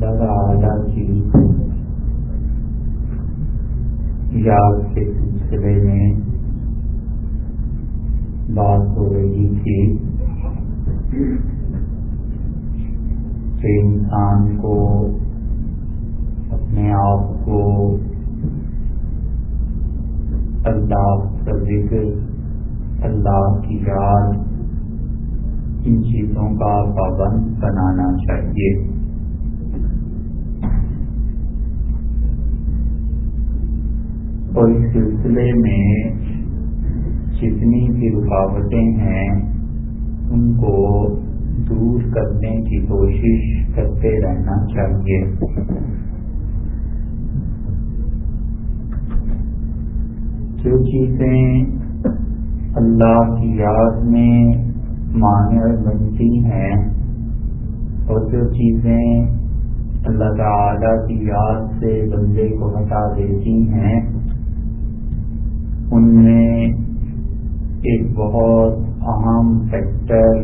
اللہ تعالی کی یاد کے سلسلے میں بات ہو رہی تھی کہ انسان کو اپنے آپ کو اللہ کا ذکر، اللہ کی یاد، ان چیزوں کا پابند بنانا چاہیے۔ اور اس سلسلے میں جتنی بھی رکاوٹیں ہیں ان کو دور کرنے کی کوشش کرتے رہنا چاہیے۔ جو چیزیں اللہ کی یاد میں مانع بنتی ہیں اور جو چیزیں اللہ تعالی کی یاد سے بندے کو ہٹا دیتی ہیں، ان میں ایک بہت اہم فیکٹر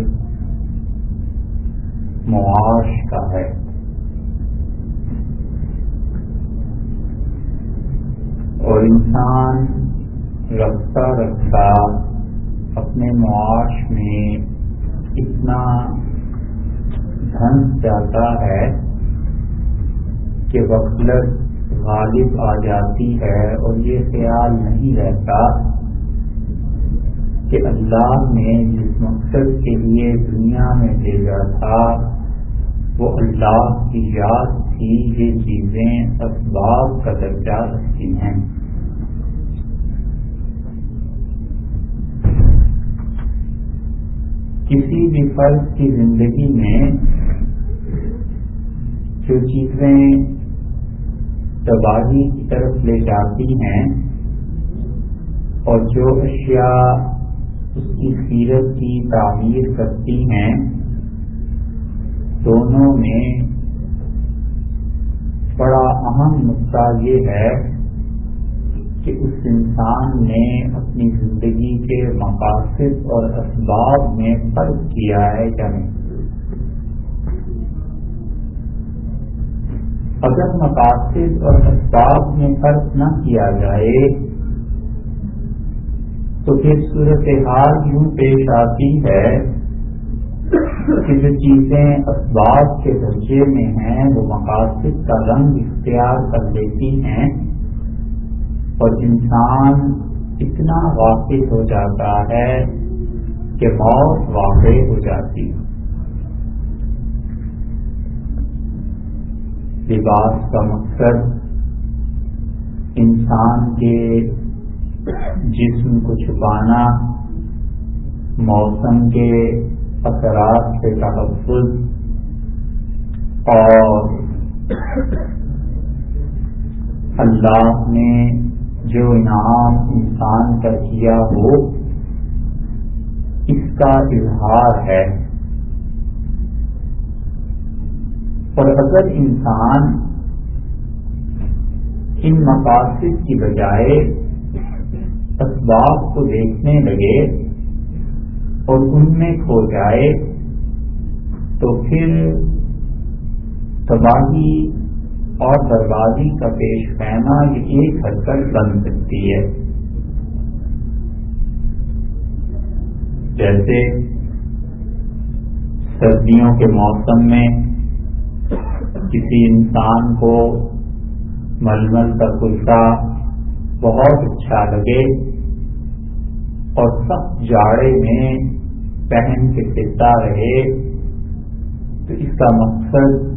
معاش کا ہے۔ اور انسان رفتہ رفتہ اپنے معاش میں اتنا دھنس جاتا ہے کہ غفلت غالب آ جاتی ہے اور یہ خیال نہیں رہتا کہ اللہ نے جس مقصد کے لیے دنیا میں بھیجا تھا وہ اللہ کی یاد تھی۔ یہ چیزیں اسباب کا درجہ رکھتی ہیں۔ کسی بھی فرد کی زندگی میں جو چیزیں تباہی کی طرف لے جاتی ہیں اور جو اشیاء اس کی سیرت کی تعمیر کرتی ہیں، دونوں میں بڑا اہم نقطہ یہ ہے کہ اس انسان نے اپنی زندگی کے مقاصد اور اسباب میں فرق کیا ہے یا نہیں۔ اگر مقاصد اور اسباب میں فرق نہ کیا جائے تو پھر صورتحال یوں پیش آتی ہے کہ جو چیزیں اسباب کے درجے میں ہیں وہ مقاصد کا رنگ اختیار کر لیتی ہیں اور انسان اتنا غافل ہو جاتا ہے کہ موت واقع ہو جاتی ہے۔ لباس کا مقصد انسان کے جسم کو چھپانا، موسم کے اثرات سے تحفظ اور اللہ نے جو انعام انسان کا کیا ہو اس کا اظہار ہے۔ اور اگر انسان ان مقاصد کی بجائے اسباب کو دیکھنے لگے اور ان میں کھو جائے تو پھر تباہی اور بربادی کا پیش خیمہ یہ ایک حد تک بن سکتی ہے۔ جیسے سردیوں کے موسم میں کسی انسان کو ململ کا کرتا بہت اچھا لگے اور سخت جاڑے میں پہن کے پھرتا رہے تو اس کا مقصد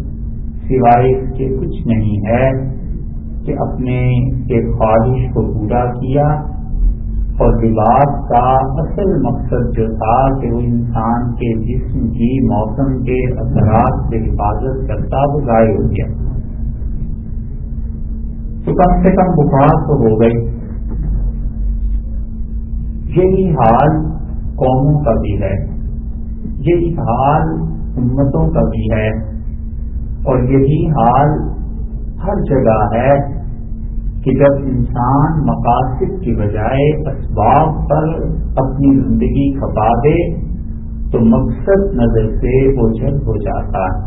سوائے اس کے کچھ نہیں ہے کہ اپنے ایک خواہش کو پورا کیا، اور لباس کا اصل مقصد جو تھا کہ وہ انسان کے جسم کی موسم کے اثرات سے حفاظت کرتا وہ ضائع ہو گیا۔ تو کم سے کم بخار تو ہو گئی۔ یہی حال قوموں کا بھی ہے، یہی حال امتوں کا بھی ہے، اور یہی حال ہر جگہ ہے کہ جب انسان مقاصد کی بجائے اسباب پر اپنی زندگی کھپا دے تو مقصد نظر سے اوجھل ہو جاتا ہے۔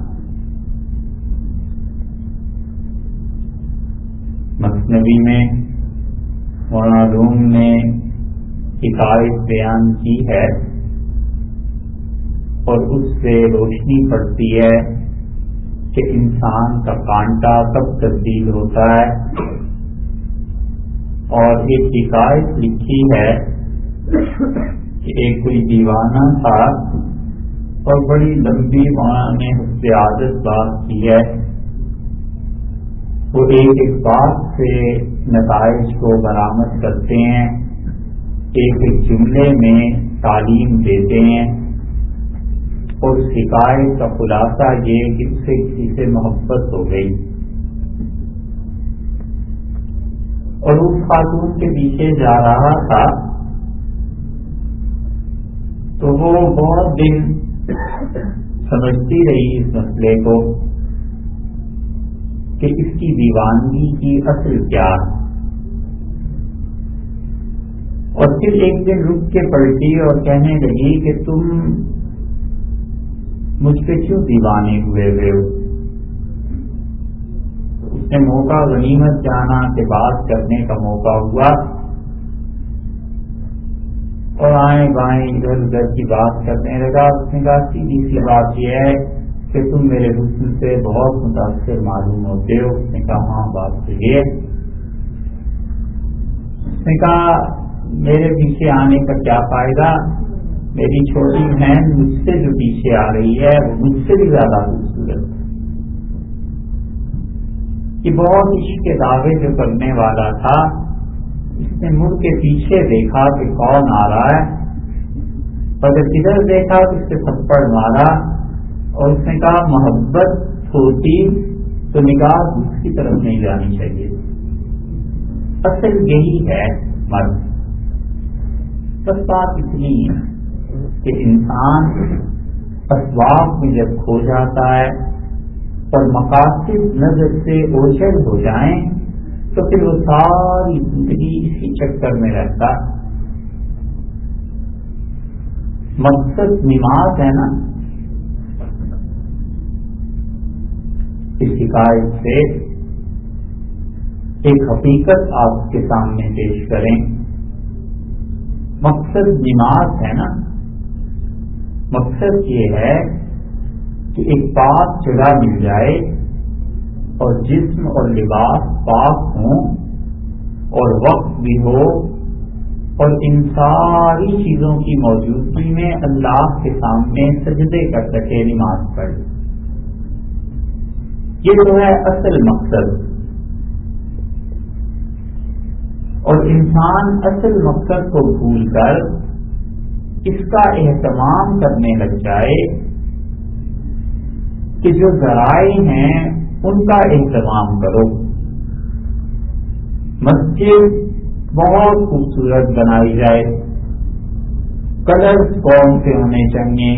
مثنوی میں مولانا روم نے حکایت بیان کی ہے اور اس سے روشنی پڑتی ہے کہ انسان کا کانٹا کب تبدیل ہوتا ہے. اور ایک حکایت لکھی ہے کہ ایک کوئی دیوانہ تھا اور بڑی لمبی مولانا نے اس سے عادت بات کی ہے. وہ ایک بات سے نتائج کو برآمد کرتے ہیں، ایک جملے میں تعلیم دیتے ہیں، اور اس حکایت کا خلاصہ یہ کہ اس سے کسی سے محبت ہو گئی اور اس خاتون کے پیچھے جا رہا تھا. تو وہ بہت دن سمجھتی رہی اس مسئلے کو کہ اس کی دیوانگی کی اصل کیا ہے، اور پھر ایک دن رک کے پلٹی اور کہنے لگی کہ تم مجھ پہ کیوں دیوانے ہوئے ہو. اس نے موقع غنیمت جانا کہ بات کرنے کا موقع ہوا اور آئیں بائیں ادھر ادھر کی بات کرنے لگا. اس نے کہا سیدھی سی بات یہ ہے کہ تم میرے حسن سے بہت متاثر معلوم ہوتے ہو. اس نے کہا ہاں بات تو یہ. اس نے کہا میرے پیچھے آنے کا کیا فائدہ، میری چھوٹی بہن مجھ سے جو پیچھے آ رہی ہے وہ مجھ سے بھی زیادہ خوبصورت ہے. یہ بہت عشق کے دعوے جو کرنے والا تھا، اس نے مڑ کے پیچھے دیکھا کہ کون آ رہا ہے، اور جب ادھر دیکھا تو اس سے تھپڑ مارا اور اس نے کہا محبت ہوتی تو نگاہ دوسری طرف نہیں جانی چاہیے. اصل یہی ہے مرد. بس بات اتنی ہے کہ انسان اسباب میں جب کھو جاتا ہے اور مقاصد نظر سے اوجھل ہو جائیں تو پھر وہ ساری زندگی اسی چکر میں رہتا. مقصد نماز ہے نا. اس حکایت سے ایک حقیقت آپ کے سامنے پیش کریں. مقصد نماز ہے نا. مقصد یہ ہے کہ ایک پاک جگہ مل جائے اور جسم اور لباس پاک ہوں اور وقت بھی ہو اور ان ساری چیزوں کی موجودگی میں اللہ کے سامنے سجدے کر سکے، نماز پڑھ. یہ تو ہے اصل مقصد. اور انسان اصل مقصد کو بھول کر اس کا اہتمام کرنے لگ جائے کہ جو ذرائع ہیں ان کا اہتمام کرو. مسجد بہت خوبصورت بنائی جائے، کلر کون سے ہونے چاہیے،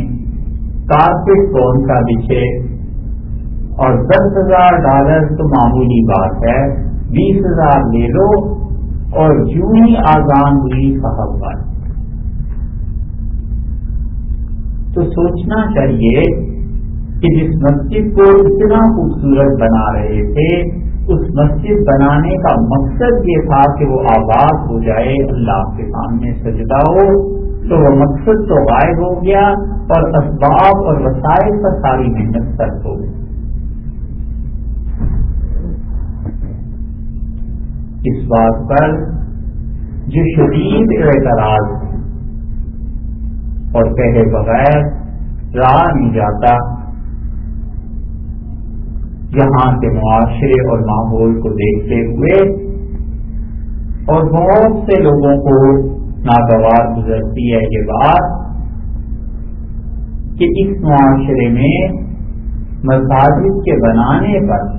کارپیٹ کون سا بچھے، اور $10,000 تو معمولی بات ہے، 20,000 لے لو اور یوں ہی آزان ہوئی صاحب بات. تو سوچنا چاہیے کہ جس مسجد کو اتنا خوبصورت بنا رہے تھے، اس مسجد بنانے کا مقصد یہ تھا کہ وہ آباد ہو جائے، اللہ کے سامنے سجدہ ہو، تو وہ مقصد تو غائب ہو گیا اور اسباب اور وسائل پر ساری محنت ترک ہو گئی. اس بات پر جو شدید اعتراض اور کہے بغیر رہا نہیں جاتا، یہاں کے معاشرے اور ماحول کو دیکھتے ہوئے اور بہت سے لوگوں کو ناگوار گزرتی ہے یہ بات کہ اس معاشرے میں مساجد کے بنانے پر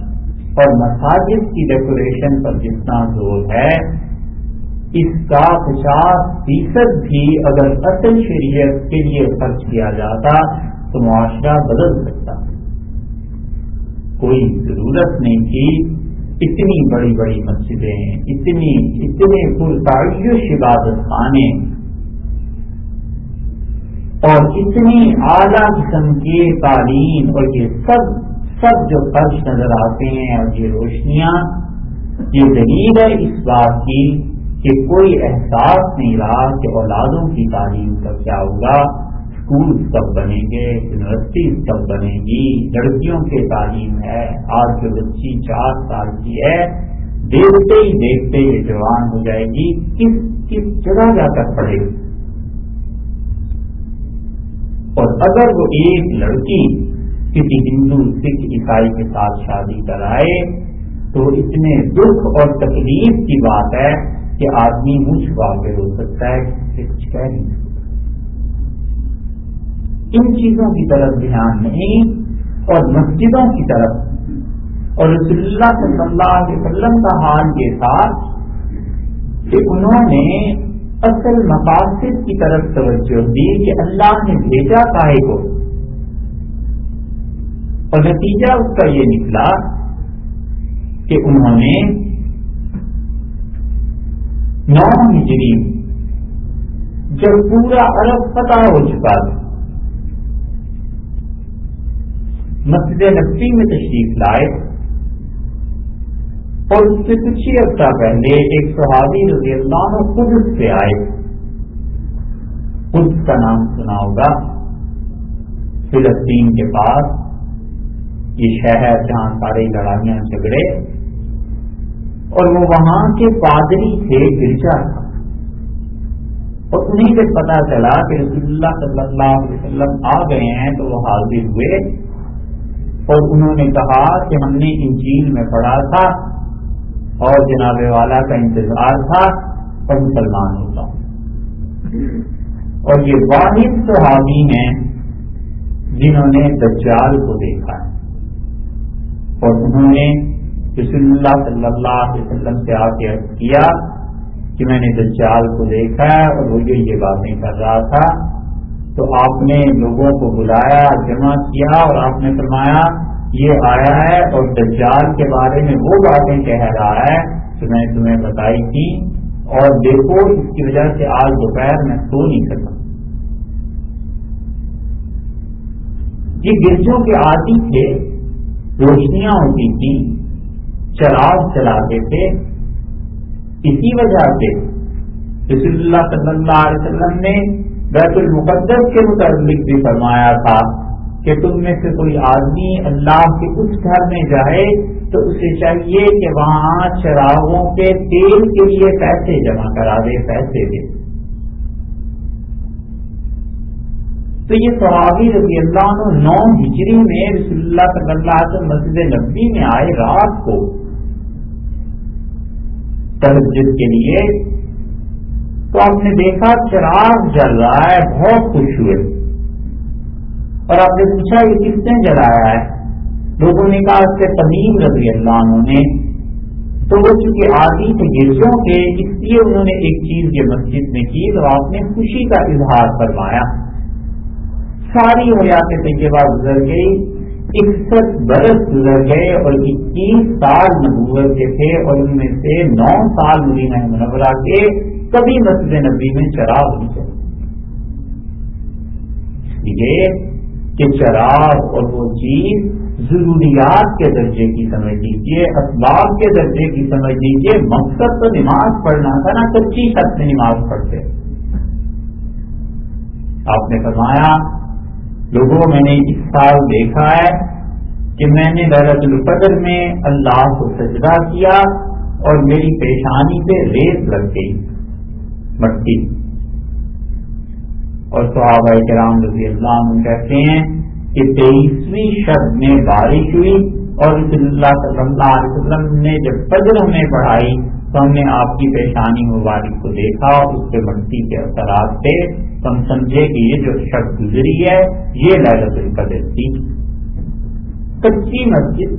اور مساجد کی ڈیکوریشن پر جتنا زور ہے، اس کا 50% بھی اگر اصل شریعت کے لیے خرچ کیا جاتا تو معاشرہ بدل سکتا. کوئی ضرورت نہیں تھی اتنی بڑی بڑی مسجدیں، اتنے پرتعیش عبادت خانے اور اتنی اعلیٰ قسم کی تعلیم، اور یہ سب جو فرش نظر آتے ہیں اور یہ روشنیاں، یہ دلیل ہے اس بات کی کہ کوئی احساس نہیں رہا کہ اولادوں کی تعلیم کا کیا ہوگا، اسکول کب بنیں گے، یونیورسٹیز کب بنے گی، لڑکیوں کی تعلیم ہے، آج جو بچی 4 سال کی ہے دیکھتے ہی دیکھتے یہ جوان ہو جائے گی، کس جگہ جا کر پڑھے گی۔ اور اگر وہ ایک لڑکی کسی ہندو، سکھ، عیسائی کے ساتھ شادی کرائے تو اتنے دکھ اور تکلیف کی بات ہے کہ آدمی منہ چھپا کے رو سکتا ہے، کہ کچھ کہہ نہیں سکتا۔ ان چیزوں کی طرف دھیان نہیں، اور مسجدوں کی طرف، اور رسول اللہ صلی اللہ علیہ وسلم کا حال یہ تھا کہ انہوں نے اصل مقاصد کی طرف توجہ دی کہ اللہ نے بھیجا کاہے کو، اور نتیجہ اس کا یہ نکلا کہ انہوں نے 9 ہجری جب پورا عرب فتح ہو چکا تھا، مسجد نبوی میں تشریف لائے، اور اس سے کچھ ہی عرصہ پہلے ایک صحابی رضی اللہ عنہ قدس سے آئے۔ قدس کا نام سنا ہوگا، فلسطین کے پاس یہ شہر جہاں ساری لڑائیاں جھگڑے، اور وہ وہاں کے پادری تھے، گرجا تھا، اور انہیں جب پتا چلا کہ رسول اللہ صلی اللہ علیہ وسلم آ گئے ہیں تو وہ حاضر ہوئے، اور انہوں نے کہا کہ ہم نے انجیل میں پڑھا تھا اور جناب والا کا انتظار تھا اور مسلمان ہوتا ہوں۔ اور یہ واحد صحابی ہیں جنہوں نے دجال کو دیکھا ہے، اور انہوں نے رسول اللہ صلی اللہ علیہ وسلم سے آ کے عرض کیا کہ میں نے دجال کو دیکھا ہے، اور وہ یہ باتیں کر رہا تھا۔ تو آپ نے لوگوں کو بلایا، جمع کیا، اور آپ نے فرمایا یہ آیا ہے اور دجال کے بارے میں وہ باتیں کہہ رہا ہے جو میں نے تمہیں بتائی تھی، اور دیکھو اس کی وجہ سے آج دوپہر میں سو نہیں سکا۔ یہ گرجوں کے عادی تھے، روشنیاں ہوتی تھیں، چراغ چلاتے تھے، اسی وجہ سے رسول اللہ صلی اللہ علیہ وسلم نے بیت المقدس کے متعلق بھی فرمایا تھا کہ تم میں سے کوئی آدمی اللہ کے اس گھر میں جائے تو اسے چاہیے کہ وہاں چراغوں کے تیل کے لیے پیسے جمع کرا دے، پیسے دے۔ تو یہ صحابی رضی اللہ عنہ 9 ہجری میں رسول اللہ صلی اللہ علیہ وسلم مسجد نبوی میں آئے رات کو تہجد کے لیے، تو آپ نے دیکھا چراغ جل رہا ہے، بہت خوش ہوئے، اور آپ نے پوچھا یہ کس نے جلایا ہے؟ لوگوں نے کہا اس سے تمیم رضی اللہ عنہ نے۔ تو وہ چونکہ عادی تھے گرجوں کے، اس لیے انہوں نے ایک چیز یہ مسجد میں کی، تو آپ نے خوشی کا اظہار فرمایا۔ ساری حیات طیبہ گزر گئی، 61 برس گزر گئے، اور 21 سال نبوت کے تھے، اور ان میں سے 9 سال مدینہ منورہ کے، کبھی مسجد نبی میں چراغ نہیں چلے، اس لیے کہ چراغ اور وہ چیز ضروریات کے درجے کی سمجھ لیجیے، اسباب کے درجے کی سمجھ لیجیے۔ مقصد تو نماز پڑھنا تھا نا، کچی شخص سے نماز پڑھتے۔ آپ نے فرمایا لوگوں میں نے اس سال دیکھا ہے کہ میں نے لیلۃ القدر میں اللہ کو سجدہ کیا اور میری پیشانی پہ ریت لگ گئی، مٹی۔ اور صحابہ کرام رضی اللہ عنہ کہتے ہیں کہ 23ویں شب میں بارش ہوئی، اور رسول اللہ صلی اللہ علیہ وسلم نے جب فجر ہمیں پڑھائی تو ہم نے آپ کی پیشانی مبارک کو دیکھا، اور اس پہ مٹی کے اثرات تھے، تو ہم سمجھے کہ یہ جو شب گزری ہے یہ لیلۃ القدر تھی۔ کچی مسجد،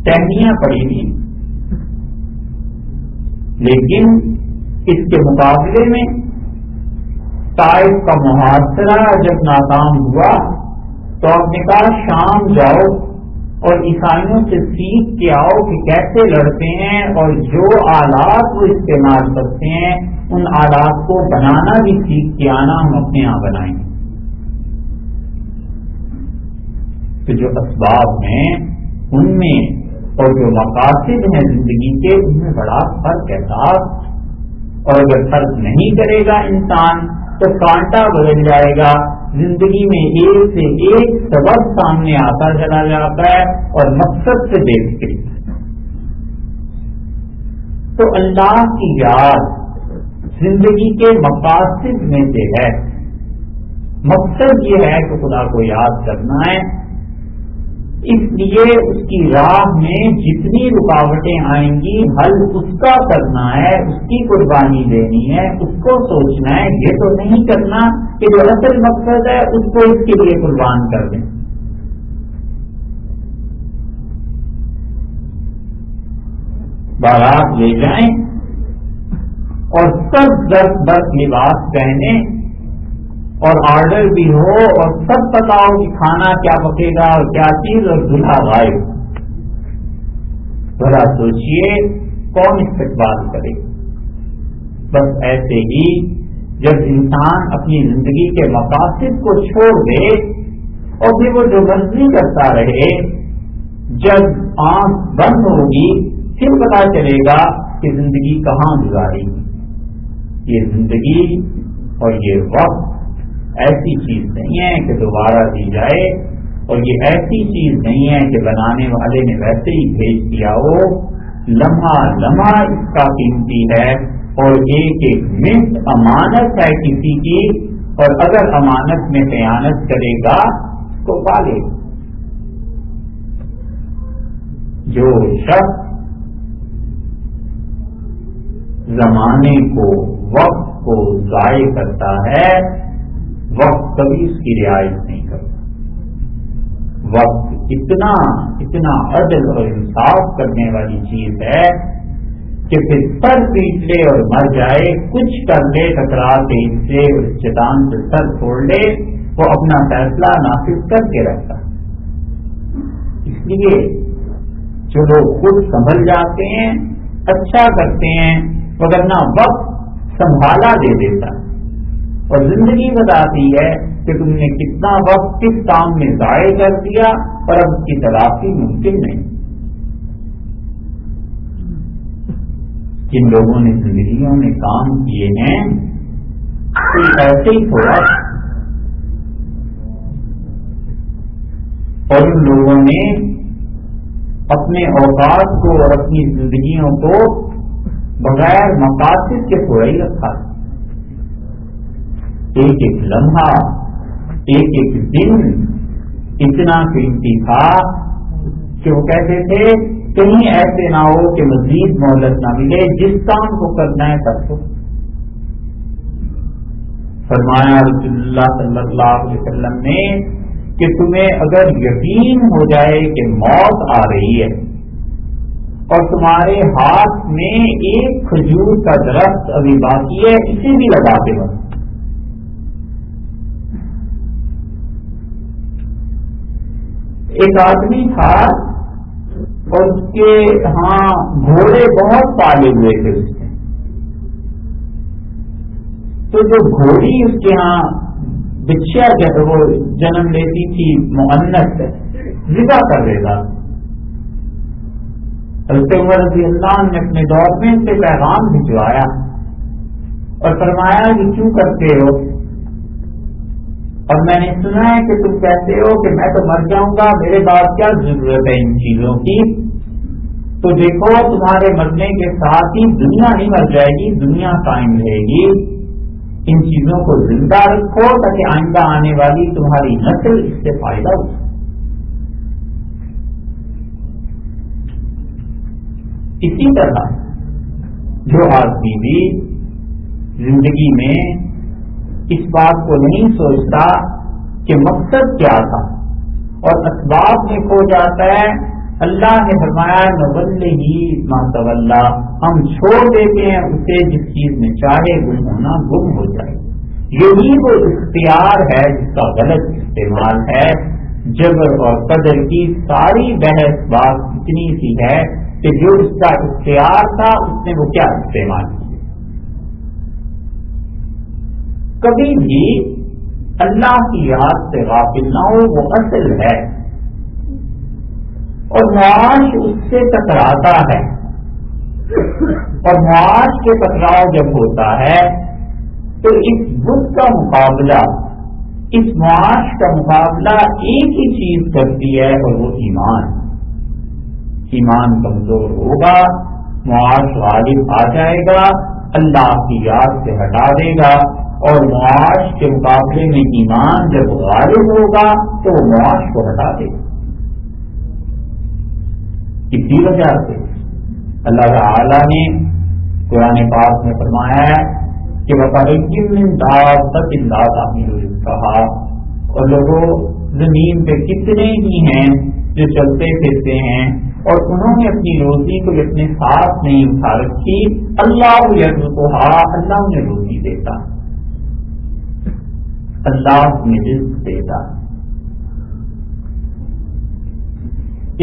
ٹہنیاں پڑی تھی، لیکن اس کے مقابلے میں طائف کا محاصرہ جب ناکام ہوا تو آپ نے کہا شام جاؤ اور عیسائیوں سے سیکھ کے آؤ کہ کیسے لڑتے ہیں، اور جو آلات وہ استعمال کرتے ہیں ان آلات کو بنانا بھی سیکھ کے آنا، ہم اپنے یہاں بنائیں گے۔ تو جو اسباب ہیں ان میں اور جو مقاصد ہیں زندگی کے ان میں بڑا فرق ہے صاحب. اور اگر فرق نہیں کرے گا انسان تو کانٹا بدل جائے گا. زندگی میں ایک سے ایک سبب سامنے آتا چلا جاتا ہے اور مقصد سے بے فکری. تو اللہ کی یاد زندگی کے مقاصد میں سے ہے. مقصد یہ ہے کہ خدا کو یاد کرنا ہے. اس لیے اس کی راہ میں جتنی رکاوٹیں آئیں گی حل اس کا کرنا ہے, اس کی قربانی دینی ہے, اس کو سوچنا ہے. یہ تو نہیں کرنا کہ جو اصل مقصد ہے اس کو اس کے لیے قربان کر دیں. بارات لے جائیں اور سب درد برق لباس پہنے اور آرڈر بھی ہو اور سب پتا ہو کہ کھانا کیا پکے گا اور کیا چیز, اور دلہا غائب. ذرا سوچئے کون استقبال کرے. بس ایسے ہی جب انسان اپنی زندگی کے مقاصد کو چھوڑ دے اور پھر وہ جو مرضی کرتا رہے, جب آنکھ بند ہوگی پھر پتا چلے گا کہ زندگی کہاں گزاری. یہ زندگی اور یہ وقت ایسی چیز نہیں ہے کہ دوبارہ دی جائے, اور یہ ایسی چیز نہیں ہے کہ بنانے والے نے ویسے ہی بھیج دیا ہو. لمحہ لمحہ اس کا قیمتی ہے اور ایک ایک منٹ امانت ہے کسی کی, اور اگر امانت میں خیانت کرے گا تو پالے. جو شخص زمانے کو وقت کو ضائع کرتا ہے وقت کبھی اس کی رعایت نہیں کرتا. وقت اتنا اتنا عدل اور انصاف کرنے والی چیز ہے کہ پھر سر پیٹ لے اور مر جائے, کچھ کر لے ٹکرا کے اس سے اور چٹان سے سر چھوڑ لے, وہ اپنا فیصلہ نافذ کر کے رکھتا. اس لیے جو لوگ خود سنبھل جاتے ہیں اچھا کرتے ہیں, وگرنہ وقت سنبھالا دے دیتا ہے. اور زندگی بتاتی ہے کہ تم نے کتنا وقت کس کام میں ضائع کر دیا اور اب اس کی تلافی ممکن نہیں. جن لوگوں نے زندگیوں میں کام کیے ہیں کوئی ایسے ہی تھوڑا, اور ان لوگوں نے اپنے اوقات کو اور اپنی زندگیوں کو بغیر مقاصد کے تھوڑا ہی رکھا. ایک ایک لمحہ ایک ایک دن اتنا قیمتی تھا کہ وہ کہتے تھے کہیں ایسے نہ ہو کہ مزید مہلت نہ ملے, جس کام کو کرنا ہے کر دو. فرمایا رسول اللہ صلی اللہ علیہ وسلم نے کہ تمہیں اگر یقین ہو جائے کہ موت آ رہی ہے اور تمہارے ہاتھ میں ایک کھجور کا درخت ابھی باقی ہے, اسے بھی لگا کے بس. ایک آدمی تھا اور اس کے ہاں گھوڑے بہت پالے ہوئے تھے اس نے. تو جو گھوڑی اس کے ہاں بچیا وہ جنم لیتی تھی مؤنث ذبح کر دیتا. حضرت عمر رضی اللہ عنہ نے اپنے دور میں سے پیغام بھجوایا اور فرمایا کہ کیوں کرتے ہو, اور میں نے سنا ہے کہ تم کہتے ہو کہ میں تو مر جاؤں گا, میرے بعد کیا ضرورت ہے ان چیزوں کی. تو دیکھو تمہارے مرنے کے ساتھ ہی دنیا نہیں مر جائے گی, دنیا قائم رہے گی. ان چیزوں کو زندہ رکھو تاکہ آئندہ آنے والی تمہاری نسل اس سے فائدہ ہو. اسی طرح جو آدمی بھی زندگی میں اس بات کو نہیں سوچتا کہ مقصد کیا تھا اور اسباب میں کھو جاتا ہے, اللہ نے فرمایا نولی ما تولا, ہم چھوڑ دیتے ہیں اسے جس چیز میں چاہے گم ہونا گم ہو جائے. یہی وہ اختیار ہے جس کا غلط استعمال ہے. جبر اور قدر کی ساری بحث بات اتنی سی ہے کہ جو اس کا اختیار تھا اس نے وہ کیا استعمال کیا. کبھی بھی اللہ کی یاد سے غافل نہ ہو, وہ اصل ہے. اور معاش اس سے ٹکراتا ہے، اور معاش کے ٹکراؤ جب ہوتا ہے تو اس بت کا مقابلہ، اس معاش کا مقابلہ ایک ہی چیز کرتی ہے، اور وہ ایمان۔ ایمان کمزور ہوگا، معاش غالب آ جائے گا، اللہ کی یاد سے ہٹا دے گا، اور معاش کے مقابلے میں ایمان جب غالب ہوگا تو وہ معاش کو ہٹا دے گا۔ اسی وجہ سے اللہ تعالی نے قرآن پاک میں فرمایا ہے کہ وَفَرِجٍ مِّن دَابَّةٍ لَا تَحْمِلُ رِزْقَهَا، اور لوگوں زمین پہ کتنے ہی ہیں جو چلتے پھرتے ہیں اور انہوں نے اپنی روزی کو اپنے ساتھ نہیں اٹھا رکھی، اللہ یرزقها، اللہ انہیں روزی دیتا، اللہ انہیں رزق دیتا۔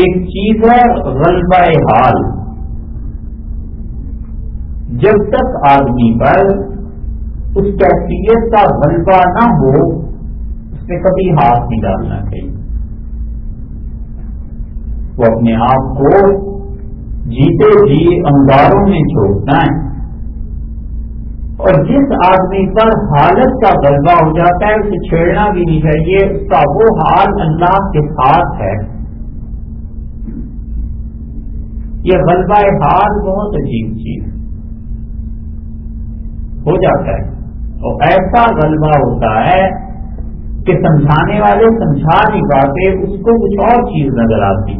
ایک چیز ہے غلبہ حال، جب تک آدمی پر اس کیفیت کا غلبہ نہ ہو اس میں کبھی ہاتھ نہیں ڈالنا چاہیے۔ وہ اپنے آپ کو جیتے جی انگاروں میں چھوڑنا ہے، اور جس آدمی پر حالت کا غلبہ ہو جاتا ہے اسے چھیڑنا بھی نہیں چاہیے، اس کا وہ حال اللہ کے ساتھ ہے۔ یہ غلبہ حال بہت عجیب چیز ہو جاتا ہے، اور ایسا غلبہ ہوتا ہے کہ سمجھانے والے سمجھا نہیں پاتے، اس کو کچھ اور چیز نظر آتی۔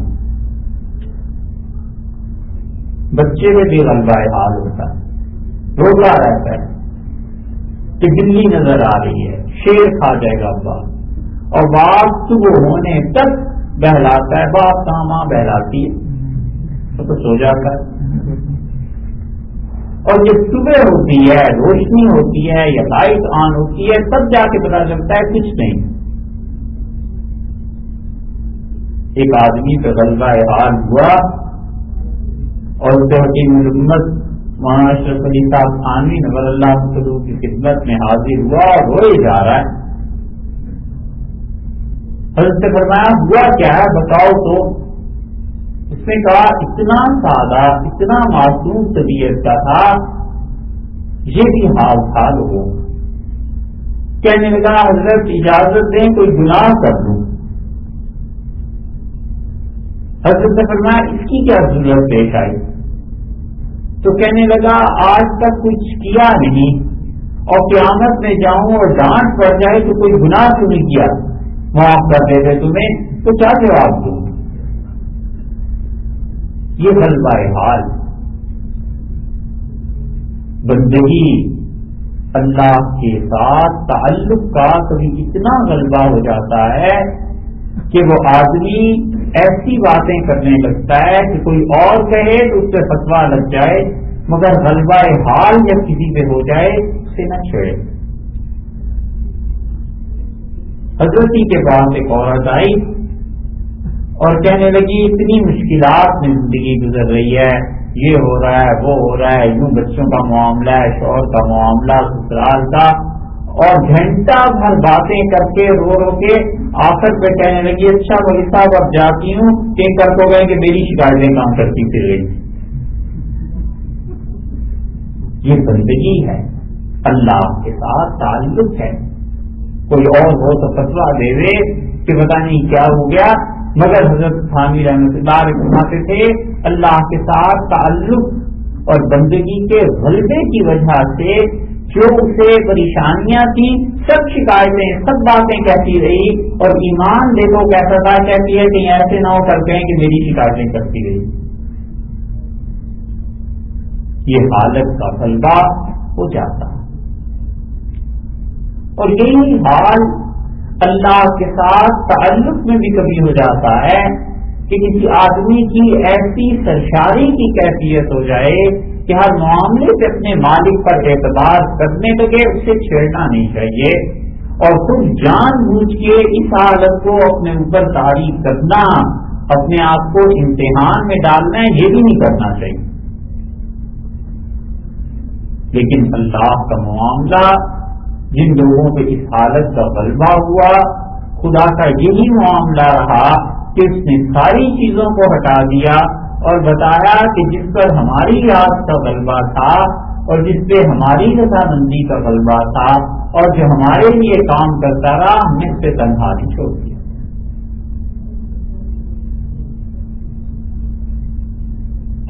بچے میں بھی غلبہ حال ہوتا ہے، روتا رہتا ہے کہ بلی نظر آ رہی ہے، شیر کھا جائے گا باپ، اور باپ صبح ہونے تک بہلاتا ہے، باپ کہاں ماں بہلاتی ہے تو سو جاتا ہے، اور جب صبح ہوتی ہے، روشنی ہوتی ہے یا لائٹ آن ہوتی ہے، تب جا کے پتا چلتا ہے کچھ نہیں۔ ایک آدمی پہ غلبہ حال ہوا اور اسے حکیم الامت مولانا اشرف علی صاحب تھانوی نور اللہ تعالی کی خدمت میں حاضر ہوا اور روئے جا رہا ہے۔ حضرت سے فرمایا ہوا کیا ہے بتاؤ تو؟ اس نے کہا اتنا سادہ، اتنا معصوم طبیعت کا تھا، یہ بھی حال تھا لوگوں۔ کہنے لگا حضرت اجازت دیں کوئی گناہ کر لوں۔ حضرت نے فرمایا اس کی کیا ضرورت پیش آئی؟ تو کہنے لگا آج تک کچھ کیا نہیں، اور قیامت میں جاؤں اور ڈانٹ پڑ جائے تو کوئی گناہ کیوں نہیں کیا، معاف کر دے دے تمہیں، تو کیا جواب دوں؟ یہ غلبہ حال۔ بندگی اللہ کے ساتھ تعلق کا کبھی اتنا غلبہ ہو جاتا ہے کہ وہ آدمی ایسی باتیں کرنے لگتا ہے کہ کوئی اور کہے تو اس پہ فتویٰ لگ جائے، مگر غلبہ حال جب کسی پہ ہو جائے اسے نہ چھیڑے۔ حضرت کے پاس ایک عورت آئی اور کہنے لگی اتنی مشکلات میں زندگی گزر رہی ہے، یہ ہو رہا ہے وہ ہو رہا ہے، یوں بچوں کا معاملہ ہے، شوہر کا معاملہ، سسرال کا، اور گھنٹہ بھر باتیں کر کے رو رو کے آخر پہ کہنے لگی اچھا مولوی صاحب اب جاتی ہوں کہ کر تو گئے کہ میری شکایتیں کام کرتی پھر گئی۔ یہ بندگی ہے، اللہ کے ساتھ تعلق ہے۔ کوئی اور ہو تو فتویٰ دے دے کہ پتہ نہیں کیا ہو گیا، مگر حضرت تھانوی رحمۃ اللہ علیہ فرماتے تھے اللہ کے ساتھ تعلق اور بندگی کے غلبے کی وجہ سے جو اسے پریشانیاں تھیں سب شکایتیں سب باتیں کہتی رہی، اور ایمان دیکھو کیسا تھا، کہتی ہے کہ ایسے نہ ہو کر کہیں کہ میری شکایتیں کرتی رہی۔ یہ حالت کا غلبہ ہو جاتا ہے، اور یہی حال اللہ کے ساتھ تعلق میں بھی کبھی ہو جاتا ہے کہ کسی آدمی کی ایسی سرشاری کی کیفیت ہو جائے کہ ہر معاملے سے اپنے مالک پر اعتبار کرنے لگے، اسے چھیڑنا نہیں چاہیے، اور خود جان بوجھ کے اس حالت کو اپنے اوپر طاری کرنا، اپنے آپ کو امتحان میں ڈالنا ہے، یہ بھی نہیں کرنا چاہیے۔ لیکن اللہ کا معاملہ جن لوگوں پہ اس حالت کا غلبہ ہوا، خدا کا یہی معاملہ رہا کہ اس نے ساری چیزوں کو ہٹا دیا اور بتایا کہ جس پر ہماری یاد کا غلبہ تھا اور جس پہ ہماری رضامندی کا غلبہ تھا اور جو ہمارے لیے کام کرتا رہا، ہم نے اس پہ تنہا نہیں چھوڑ دیا۔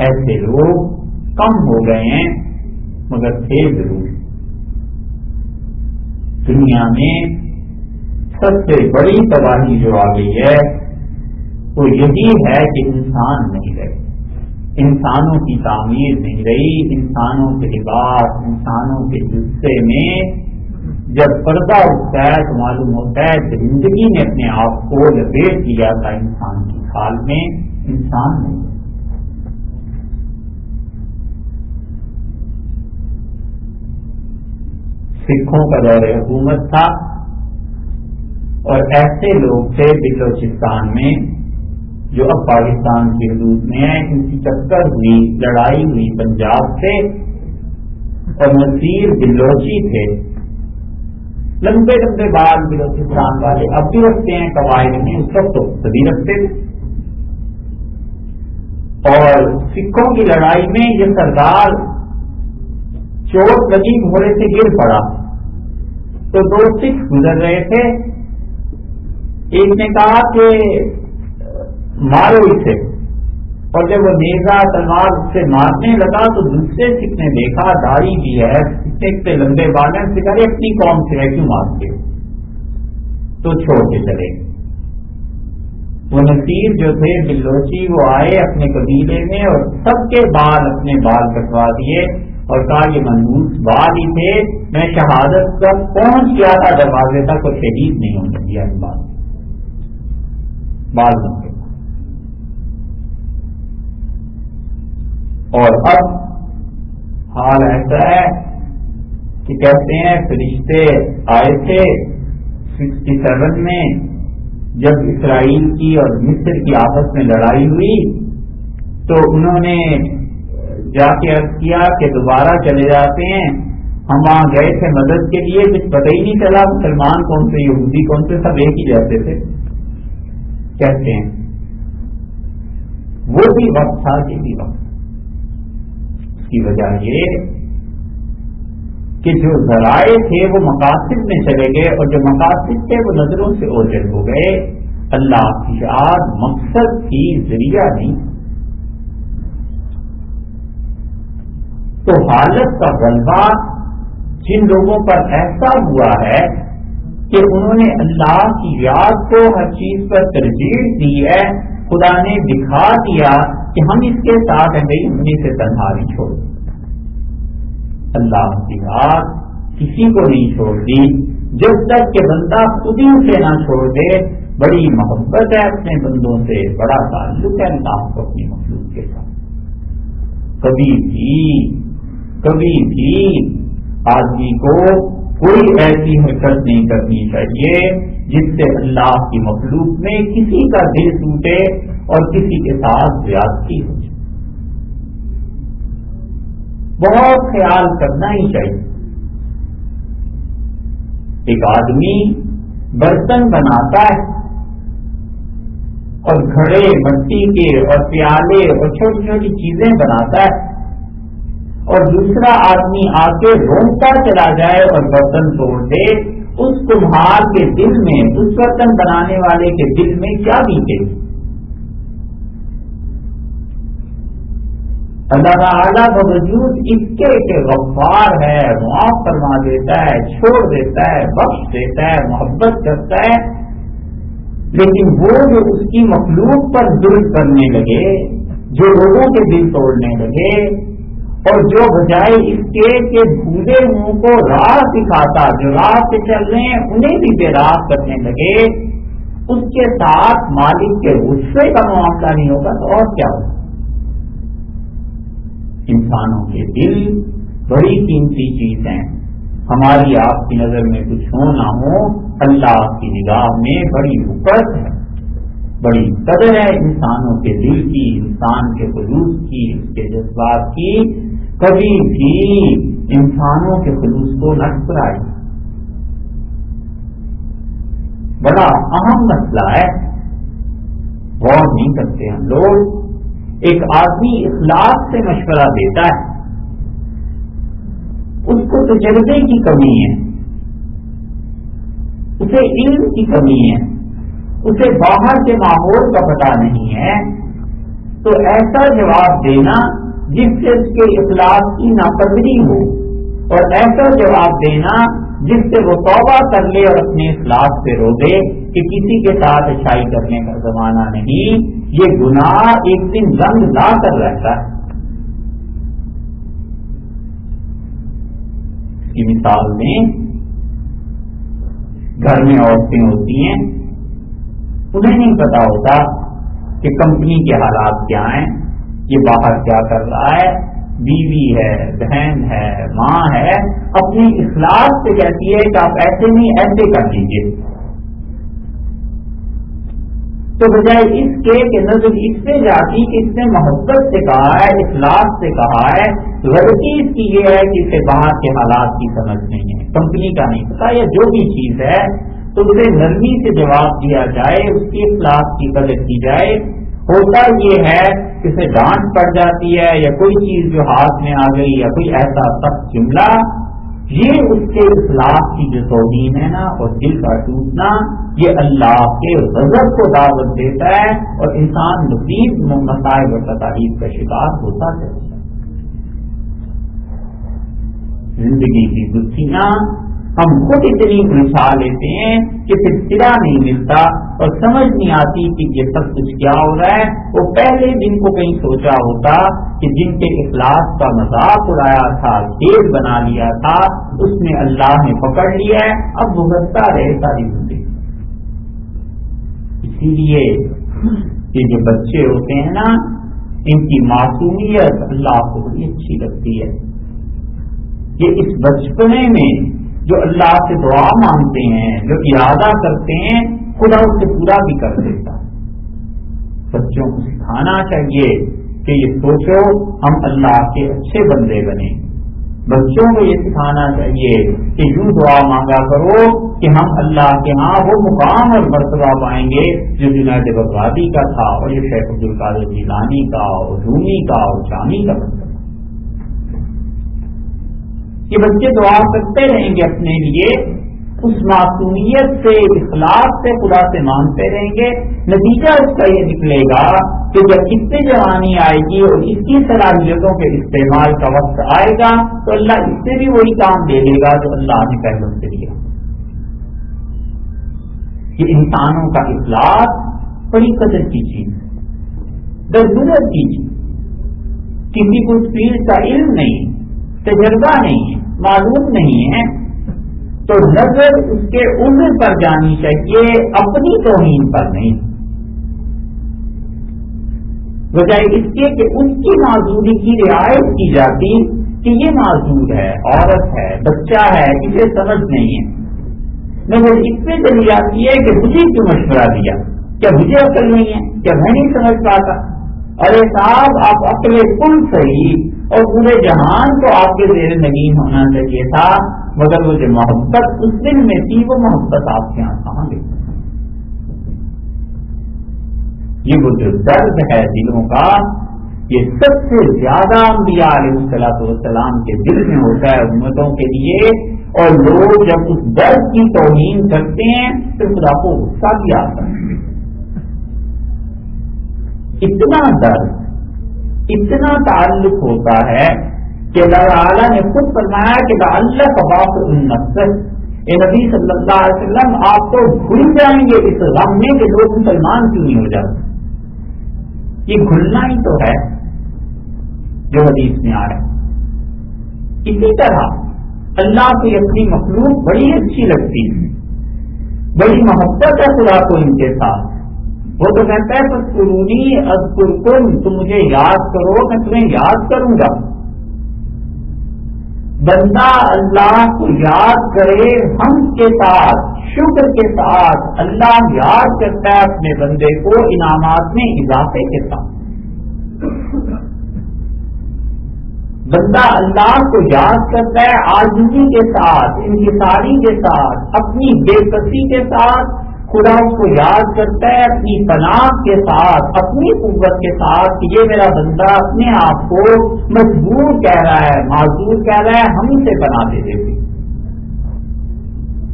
ایسے لوگ کم ہو گئے ہیں مگر تھے ضرور۔ دنیا میں سب سے بڑی تباہی جو آ گئی ہے وہ یہی ہے کہ انسان نہیں رہے، انسانوں کی تعمیر نہیں رہی، انسانوں کے لباس، انسانوں کے جسے میں جب پردہ اٹھتا ہے تو معلوم ہوتا ہے زندگی نے اپنے آپ کو لپیٹ لیا تھا انسان کی کھال میں، انسان نہیں۔ سکھوں کا دور حکومت تھا اور ایسے لوگ تھے بلوچستان میں جو اب پاکستان کی حدود میں ہیں، ان کی ٹکر ہوئی، لڑائی ہوئی پنجاب سے، اور نصیر بلوچی تھے، لمبے لمبے بال بلوچستان والے اب بھی رکھتے ہیں، قواعد میں اس وقت تو سبھی رکھتے تھے۔ اور سکھوں کی لڑائی میں یہ سردار چوٹ لگی، گھوڑے سے گر پڑا تو دو سکھ گزر رہے تھے، ایک نے کہا کہ مارو اسے، اور جب وہ نیزا تلوار سے مارنے لگا تو دوسرے سکھ نے دیکھا داڑھی بھی ہے، سے لمبے بال ہیں، سکھا رہے اپنی قوم سے ہے کیوں مارتے ہو، تو چھوڑ کے چلے۔ وہ نصیر جو تھے بلوچی وہ آئے اپنے قبیلے میں اور سب کے بال اپنے بال کٹوا دیے اور کہا یہ منحوس بال ہی تھے، میں شہادت تک پہنچ گیا تھا دروازے تک اور شہید نہیں ہونے دیا اس بال بن کے۔ اور اب حال ایسا ہے کہ کہتے ہیں فرشتے آئے تھے 67 میں جب اسرائیل کی اور مصر کی آپس میں لڑائی ہوئی تو انہوں نے جا کے عرض کیا کہ دوبارہ چلے جاتے ہیں، ہم وہاں گئے تھے مدد کے لیے، کچھ پتہ ہی نہیں چلا مسلمان کون سے یہودی کون سے، سب ایک ہی جاتے تھے۔ کہتے ہیں وہ بھی وقت تھا یہ بھی وقت، اس کی وجہ یہ کہ جو ذرائع تھے وہ مقاصد میں چلے گئے اور جو مقاصد تھے وہ نظروں سے اوجھل ہو گئے۔ اللہ کی یاد مقصد تھی، ذریعہ نہیں۔ تو حالت کا غلبہ جن لوگوں پر ایسا ہوا ہے کہ انہوں نے اللہ کی یاد کو ہر چیز پر ترجیح دی ہے، خدا نے دکھا دیا کہ ہم اس کے ساتھ ہیں، بھائی ہم سے تنہا نہیں چھوڑ، اللہ کی یاد کسی کو نہیں چھوڑ دی جب تک کہ بندہ خود ہی اسے نہ چھوڑ دے۔ بڑی محبت ہے اپنے بندوں سے، بڑا تعلق ہے اللہ کو اپنی مخلوق کے ساتھ۔ کبھی بھی آدمی کو کوئی ایسی حرکت نہیں کرنی چاہیے جس سے اللہ کی مخلوق میں کسی کا دل ٹوٹے اور کسی کے ساتھ زیادتی ہو جائے۔ بہت خیال کرنا ہی چاہیے۔ ایک آدمی برتن بناتا ہے اور گھڑے مٹی کے اور پیالے اور چھوٹی چھوٹی چیزیں بناتا ہے، اور دوسرا آدمی آ کے روکتا چلا جائے اور برتن توڑ دے، اس کمہار کے دل میں، اس برتن بنانے والے کے دل میں کیا بیتے؟ اللہ تعالیٰ باوجود اس کے کہ غفار ہے، معاف فرما دیتا ہے، چھوڑ دیتا ہے، بخش دیتا ہے، محبت کرتا ہے، لیکن وہ جو اس کی مخلوق پر ظلم کرنے لگے، جو لوگوں کے دل توڑنے لگے، اور جو بجائے اس کے کہ بھولے منہ کو راہ دکھاتا، جو راہ سے چل رہے ہیں انہیں بھی بے راہ کرنے لگے، اس کے ساتھ مالک کے غصے کا معاملہ نہیں ہوگا تو اور کیا ہوگا؟ انسانوں کے دل بڑی قیمتی چیز ہیں، ہماری آپ کی نظر میں کچھ ہو نہ ہو، اللہ کی نگاہ میں بڑی حقیقت ہے، بڑی قدر ہے انسانوں کے دل کی، انسان کے خلوص کی، اس کے جذبات کی۔ کبھی بھی انسانوں کے خلوص کو نہ ٹھکرائے، بڑا اہم مسئلہ ہے، غور نہیں کرتے ہم لوگ. ایک آدمی اخلاص سے مشورہ دیتا ہے، اس کو تجربے کی کمی ہے، اسے علم کی کمی ہے، اسے باہر کے ماحول کا پتہ نہیں ہے، تو ایسا جواب دینا جس سے اس کے اخلاص کی ناقدری ہو، اور ایسا جواب دینا جس سے وہ توبہ کر لے اور اپنے اخلاص سے رو دے کہ کسی کے ساتھ اچھائی کرنے کا زمانہ نہیں، یہ گناہ ایک دن رنگ لا کر رہتا ہے. اس کی مثال میں گھر میں عورتیں ہوتی ہیں، انہیں نہیں پتا ہوتا کہ کمپنی کے حالات کیا ہیں، یہ باہر کیا کر رہا ہے، بیوی ہے، بہن ہے، ماں ہے، اپنی اخلاص سے کہتی ہے کہ آپ ایسے نہیں ایسے کر لیجیے. تو بجائے اس کے کہ نظر اس سے جاتی کہ اس نے محبت سے کہا ہے، اخلاص سے کہا ہے، غلطی اس کی یہ ہے کہ اسے باہر کے حالات کی سمجھ نہیں ہے، کمپنی کا نہیں پتا یا جو بھی چیز ہے، تو اسے نرمی سے جواب دیا جائے، اس کی اخلاص کی قدر کی جائے. ہوتا یہ ہے کہ اسے ڈانٹ پڑ جاتی ہے یا کوئی چیز جو ہاتھ میں آ گئی یا کوئی ایسا سخت جملہ، یہ اس کے اخلاص کی جو توہین ہے نا اور دل کا ٹوٹنا، یہ اللہ کے غضب کو دعوت دیتا ہے اور انسان مزید مصائب اور تکالیف کا شکار ہوتا ہے. زندگی کی دنیا ہم خود اتنی الجھا لیتے ہیں کہ پھر سرا نہیں ملتا اور سمجھ نہیں آتی کہ یہ سب کچھ کیا ہو رہا ہے. وہ پہلے دن کو کہیں سوچا ہوتا کہ جن کے اخلاص کا مذاق اڑایا تھا، کھیل بنا لیا تھا، اس میں اللہ نے پکڑ لیا ہے، اب بھگتتا رہے ساری زندگی. اسی لیے یہ جو بچے ہوتے ہیں نا، ان کی معصومیت اللہ کو بڑی اچھی لگتی ہے. یہ اس بچپنے میں جو اللہ سے دعا مانگتے ہیں، جو ارادہ کرتے ہیں، خدا اس سے پورا بھی کر دیتا. بچوں کو سکھانا چاہیے کہ یہ سوچو ہم اللہ کے اچھے بندے بنے. بچوں کو یہ سکھانا چاہیے کہ یوں دعا مانگا کرو کہ ہم اللہ کے ہاں وہ مقام اور مرتبہ پائیں گے جو جنید بغدادی کا تھا اور یہ شیخ عبد القادر جیلانی کا اور رومی کا اور شامی کا بنتا. یہ بچے دعا کرتے رہیں گے اپنے لیے، اس معصومیت سے، اخلاص سے خدا سے مانگتے رہیں گے. نتیجہ اس کا یہ نکلے گا کہ جب اس سے جوانی آئے گی اور اس کی صلاحیتوں کے استعمال کا وقت آئے گا تو اللہ اس سے بھی وہی کام دے دے گا جو اللہ نے پہلے سے دیا. یہ انسانوں کا اخلاص بڑی قدر کی چیز ہے، ضرورت کی چیز. کسی کو اس فیلڈ کا علم نہیں، تجربہ نہیں ہے، معلوم نہیں ہے، تو نظر اس کے عذر پر جانی چاہیے، اپنی توہین پر نہیں. بجائے اس کے کہ اس کی معذوری کی رعایت کی جاتی کہ یہ معذور ہے، عورت ہے، بچہ ہے، اسے سمجھ نہیں ہے. نظر اس سے چلی جاتی ہے کہ مجھے کیوں مشورہ دیا، کیا مجھے عقل نہیں ہے، کیا میں نہیں سمجھ پاتا. ارے صاحب آپ عقل کل صحیح اور پورے جہان کو آپ کے زیر نگین ہونا چاہیے تھا، مگر وہ جو محبت اس دل میں تھی وہ محبت آپ کے یہاں کہاں گئی. یہ وہ جو درد ہے دلوں کا، یہ سب سے زیادہ انبیاء علیہ الصلوۃ والسلام کے دل میں ہوتا ہے امتوں کے لیے. اور لوگ جب اس درد کی توہین کرتے ہیں تو خدا کو غصہ بھی آتا ہے. اتنا درد، اتنا تعلق ہوتا ہے کہ اللہ تعالیٰ نے خود فرمایا کہ لعلک باخع النفس، اے نبی صلی اللہ علیہ وسلم آپ تو بھول جائیں گے اس غم میں کہ لوگ مسلمان کیوں نہیں ہو جاتے. یہ گھلنا ہی تو ہے جو حدیث میں آ رہا ہے. اسی طرح اللہ کو اپنی مخلوق بڑی اچھی لگتی ہے، بڑی محبت ہے خدا کو ان کے ساتھ. وہ تو کہتا ہے فاذکرونی اذکرکم، تم مجھے یاد کرو میں تمہیں یاد کروں گا. بندہ اللہ کو یاد کرے ہم کے ساتھ، شکر کے ساتھ. اللہ یاد کرتا ہے اپنے بندے کو انعامات میں اضافے کے ساتھ. بندہ اللہ کو یاد کرتا ہے عاجزی کے ساتھ، انکساری کے ساتھ، اپنی بے بسی کے ساتھ، خدا اس کو یاد کرتا ہے اپنی پناہ کے ساتھ، اپنی قوت کے ساتھ کہ یہ میرا بندہ اپنے آپ کو مجبور کہہ رہا ہے، معذور کہہ رہا ہے، ہم اسے پناہ دے دیتے۔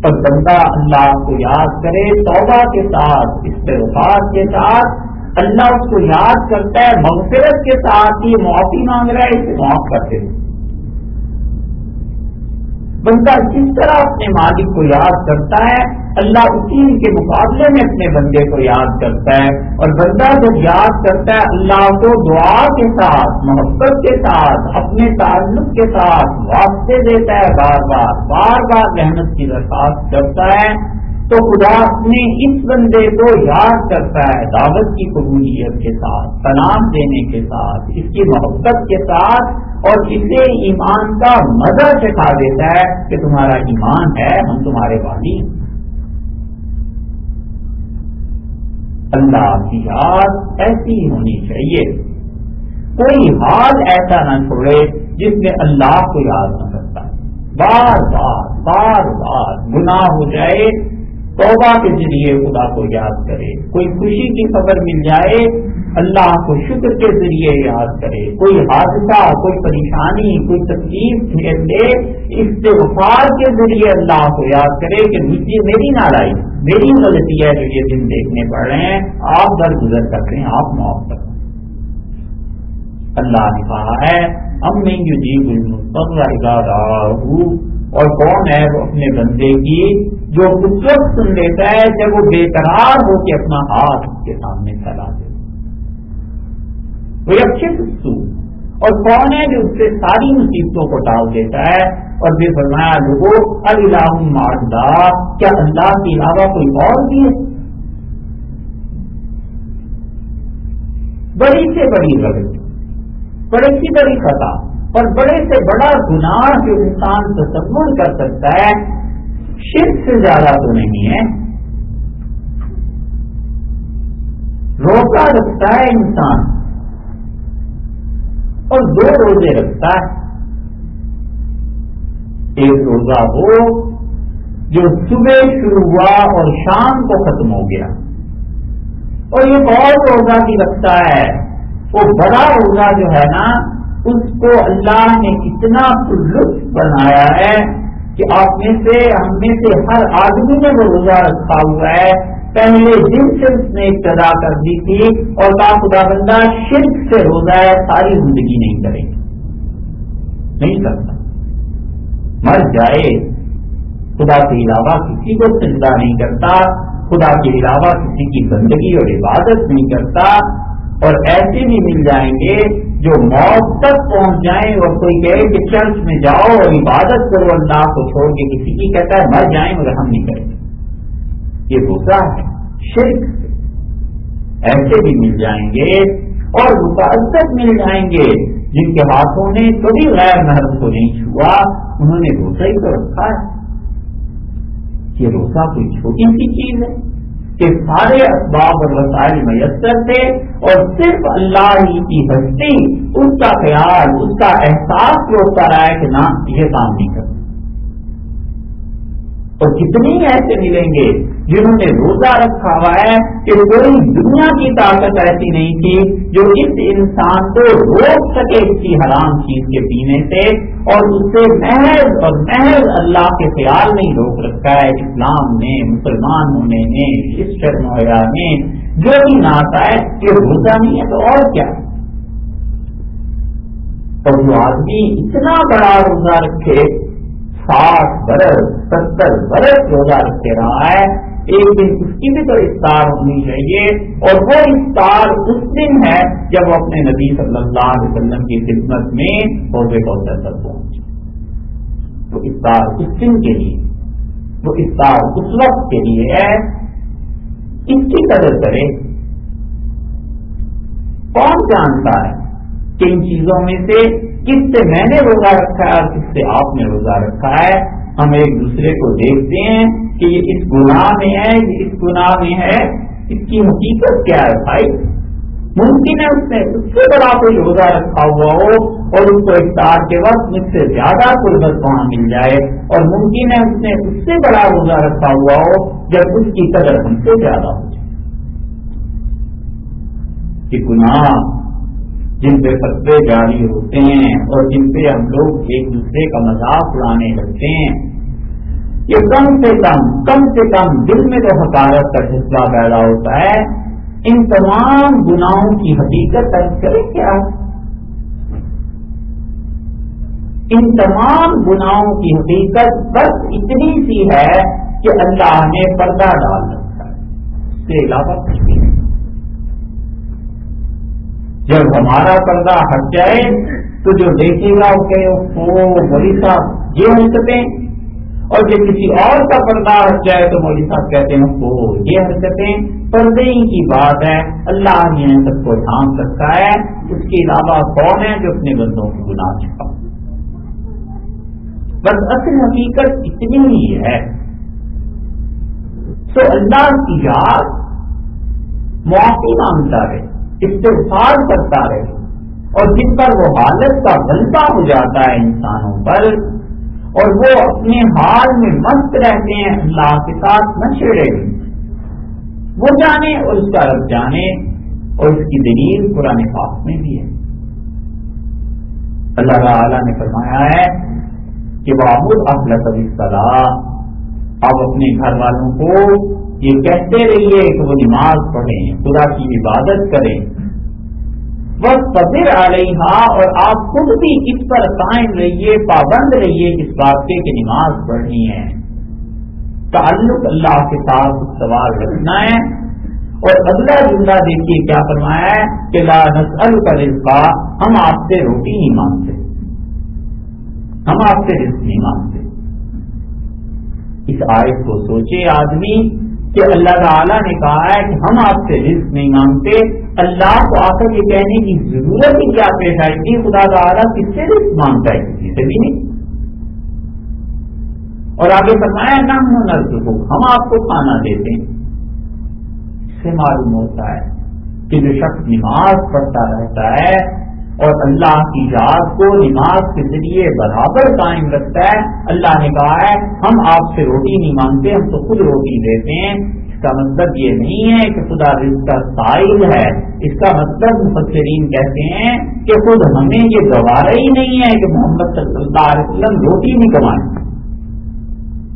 اور بندہ اللہ کو یاد کرے توبہ کے ساتھ، استغفار کے ساتھ، اللہ اس کو یاد کرتا ہے مغفرت کے ساتھ، یہ معافی مانگ رہا ہے، اسے معاف کر دے۔ بندہ جس طرح اپنے مالک کو یاد کرتا ہے، اللہ اسی کے مقابلے میں اپنے بندے کو یاد کرتا ہے۔ اور بندہ جب یاد کرتا ہے اللہ کو دعا کے ساتھ، محبت کے ساتھ، اپنے تعلق کے ساتھ واسطے دیتا ہے، بار بار رحمت کی درخواست کرتا ہے، تو خدا اپنے اس بندے کو یاد کرتا ہے دعوت کی قبولیت کے ساتھ، سلام دینے کے ساتھ، اس کی محبت کے ساتھ، اور اسے ایمان کا مزہ سکھا دیتا ہے کہ تمہارا ایمان ہے، ہم تمہارے والی۔ اللہ کی یاد ایسی ہونی چاہیے، کوئی حال ایسا نہ چھوڑے جس میں اللہ کو یاد نہ کرتا، بار بار گناہ ہو جائے، توبہ کے ذریعے خدا کو یاد کرے، کوئی خوشی کی خبر مل جائے اللہ کو شکر کے ذریعے یاد کرے، کوئی حادثہ، کوئی پریشانی، کوئی تکلیف جھیل لے، استغفار کے ذریعے اللہ کو یاد کرے کہ مجھے میری ناراضی، میری غلطی ہے جو یہ دن دیکھنے پڑ رہے ہیں، آپ درگزر کر رہے ہیں، آپ معاف کر رہے ہیں۔ اللہ نے کہا ہے امن یجیب المضطر اذا دعاہ، اور کون ہے وہ اپنے بندے کی جو اس وقت سن لیتا ہے جب وہ بے قرار ہو کے اپنا ہاتھ اس کے سامنے پھیلا دے، وہ اچھے سو، اور کون ہے جو اس سے ساری مصیبتوں کو ٹال دیتا ہے۔ اور پھر فرمایا لوگوں الہ مع اللہ، کیا اللہ کے علاوہ کوئی اور بھی ہے؟ بڑی سے بڑی غلطی، بڑی سے بڑی خطا اور بڑے سے بڑا گناہ جو انسان تصور کر سکتا ہے، شرک سے زیادہ تو نہیں ہے۔ روزہ رکھتا ہے انسان اور 2 روزے رکھتا ہے، ایک روزہ وہ جو صبح شروع ہوا اور شام کو ختم ہو گیا، اور یہ اور روزہ بھی رکھتا ہے، وہ بڑا روزہ جو ہے نا اس کو اللہ نے اتنا لطف بنایا ہے کہ آپ میں سے، ہم میں سے ہر آدمی نے وہ روزہ رکھا ہوا ہے، پہلے دن سے اس نے ابتدا کر دی تھی اور کہا خدا بندہ شرک سے روزہ ہے، ساری زندگی نہیں کرے گا، نہیں کرتا، مر جائے، خدا کے علاوہ کسی کو سجدہ نہیں کرتا، خدا کے علاوہ کسی کی بندگی اور عبادت نہیں کرتا۔ اور ایسے بھی مل جائیں گے جو موت تک پہنچ جائیں اور کوئی کہے کہ چرچ میں جاؤ اور عبادت کرو اللہ کو چھوڑ کے، کسی کی کہتا ہے مر جائیں مگر ہم نہیں کریں گے، یہ روزہ ہے شرک سے۔ ایسے بھی مل جائیں گے اور متعدد مل جائیں گے جن کے ہاتھوں نے کبھی غیر محرم کو نہیں چھوا، انہوں نے روزہ ہی تو رکھا ہے۔ یہ روزہ کوئی چھوٹی سی چیز ہے کہ سارے اسباب اور وسائل میسر تھے اور صرف اللہ ہی کی ہستی، اس کا خیال، اس کا احساس روکتا رہا ہے کہ نہ یہ کام نہیں کرنا۔ اور کتنی ایسے ملیں گے جنہوں نے روزہ رکھا ہوا ہے کہ کوئی دنیا کی طاقت ایسی نہیں تھی جو اس انسان کو روک سکے کسی حرام چیز کے پینے سے، اور اس سے محض اور محض اللہ کے خیال نہیں روک رکھا ہے۔ اسلام نے، مسلمان ہونے نے، اس شرم و حیا نے جو بھی نہ آتا ہے کہ روزہ نہیں ہے تو اور کیا۔ اور جو آدمی اتنا بڑا روزہ رکھے، 60 برس 70 برس روزہ رکھتے رہا ہے، ایک دن اس کی بھی تو افطار ہونی چاہیے، اور وہ افطار اس دن ہے جب وہ اپنے نبی صلی اللہ علیہ وسلم کی خدمت میں حوض کوثر تک پہنچے۔ تو افطار اس دن کے لیے، وہ افطار اس وقت کے لیے ہے، اس کی قدر کرے۔ کون جانتا ہے کہ ان چیزوں میں سے کس سے میں نے روزہ رکھا ہے اور کس سے آپ نے روزہ رکھا ہے؟ ہم ایک دوسرے کو دیکھتے ہیں کہ یہ اس گناہ میں ہے، یہ اس گناہ میں ہے، اس کی حقیقت کیا ہے بھائی؟ ممکن ہے اس نے اس سے بڑا کوئی روزہ رکھا ہوا ہو، اور اس کو افطار کے وقت مجھ سے زیادہ قربت وہاں مل جائے، اور ممکن ہے اس نے اس سے بڑا روزہ رکھا ہوا ہو جب اس کی قدر ہم سے زیادہ ہو جائے۔ کہ گناہ جن پہ فتوے جاری ہوتے ہیں اور جن پہ ہم لوگ ایک دوسرے کا مذاق اڑانے لگتے ہیں، یہ کم سے کم دل میں جو حقارت کا جذبہ پیدا ہوتا ہے، ان تمام گناہوں کی حقیقت کرے کیا؟ ان تمام گناہوں کی حقیقت بس اتنی سی ہے کہ اللہ نے پردہ ڈال رکھا ہے، اس سے علاوہ کچھ نہیں۔ جب ہمارا پردہ ہٹ جائے تو جو دیکھے گا وہ کہے مولوی صاحب یہ حرکتیں، اور جب کسی اور کا پردہ ہٹ جائے تو مولوی صاحب کہتے ہیں یہ حرکتیں۔ پردے ہی کی بات ہے، اللہ نے سب کو ڈھانپ رکھا ہے، اس کے علاوہ کون ہے جو اپنے بندوں کی گناہ چھپا؟ بس اصل حقیقت اتنی ہی ہے۔ تو اللہ کی یاد معافی مانگتا رہے، استغفار کرتا رہے، اور جن پر وہ حالت کا غلبہ ہو جاتا ہے انسانوں پر، اور وہ اپنے حال میں مست رہتے ہیں، اللہ کے ساتھ نہ چھیڑے، وہ جانے اور اس کا رب جانے، اور اس کی دلیل قرآن پاک میں بھی ہے۔ اللہ تعالیٰ نے فرمایا ہے کہ وَأْمُرْ أَهْلَكَ بِالصَّلَاةِ، آپ اپنے گھر والوں کو یہ کہتے رہیے کہ وہ نماز پڑھیں، خدا کی عبادت کریں، وَاصْطَبِرْ عَلَيْهَا، اور آپ خود بھی اس پر قائم رہیے، پابند رہیے اس بات کے کہ نماز پڑھنی ہے، تعلق اللہ کے ساتھ سوال رکھنا ہے۔ اور اگلا جملہ دیکھیے کیا فرمایا ہے کہ لا نسألک رزقا، ہم آپ سے روٹی نہیں مانگتے، ہم آپ سے رزق نہیں مانگتے۔ اس آیت کو سوچے آدمی کہ اللہ تعالیٰ نے کہا ہے کہ ہم آپ سے رزق نہیں مانگتے، اللہ کو آ کر یہ کہنے کی ضرورت ہی کیا پیش آئی تھی؟ خدا تعالیٰ کس سے رزق مانگتا ہے؟ کسی سے بھی نہیں۔ اور آگے فرمایا نحن نرزقک، ہم آپ کو کھانا دیتے ہیں۔ اس سے معلوم ہوتا ہے کہ جو شخص نماز پڑھتا رہتا ہے اور اللہ کی یاد کو نماز کے ذریعے برابر قائم رکھتا ہے، اللہ نے کہا ہے ہم آپ سے روٹی نہیں مانگتے، ہم تو خود روٹی دیتے ہیں۔ اس کا مطلب یہ نہیں ہے کہ خدا رزق کا سائل ہے، اس کا مطلب مفسرین کہتے ہیں کہ خود ہمیں یہ گوارا ہی نہیں ہے کہ محمد صلی اللہ علیہ وسلم روٹی نہیں کمائیں،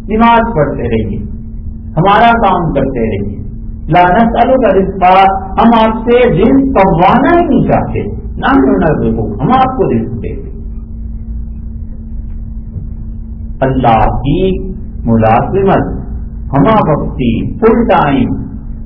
نماز پڑھتے رہیے، ہمارا کام کرتے رہیے۔ لا نسألک رزقا، ہم آپ سے رزق کموانا ہی نہیں چاہتے، نحن نرزقک، ہم آپ کو رزق دیتے۔ اللہ کی ملازمت ہما وقتی فل ٹائم،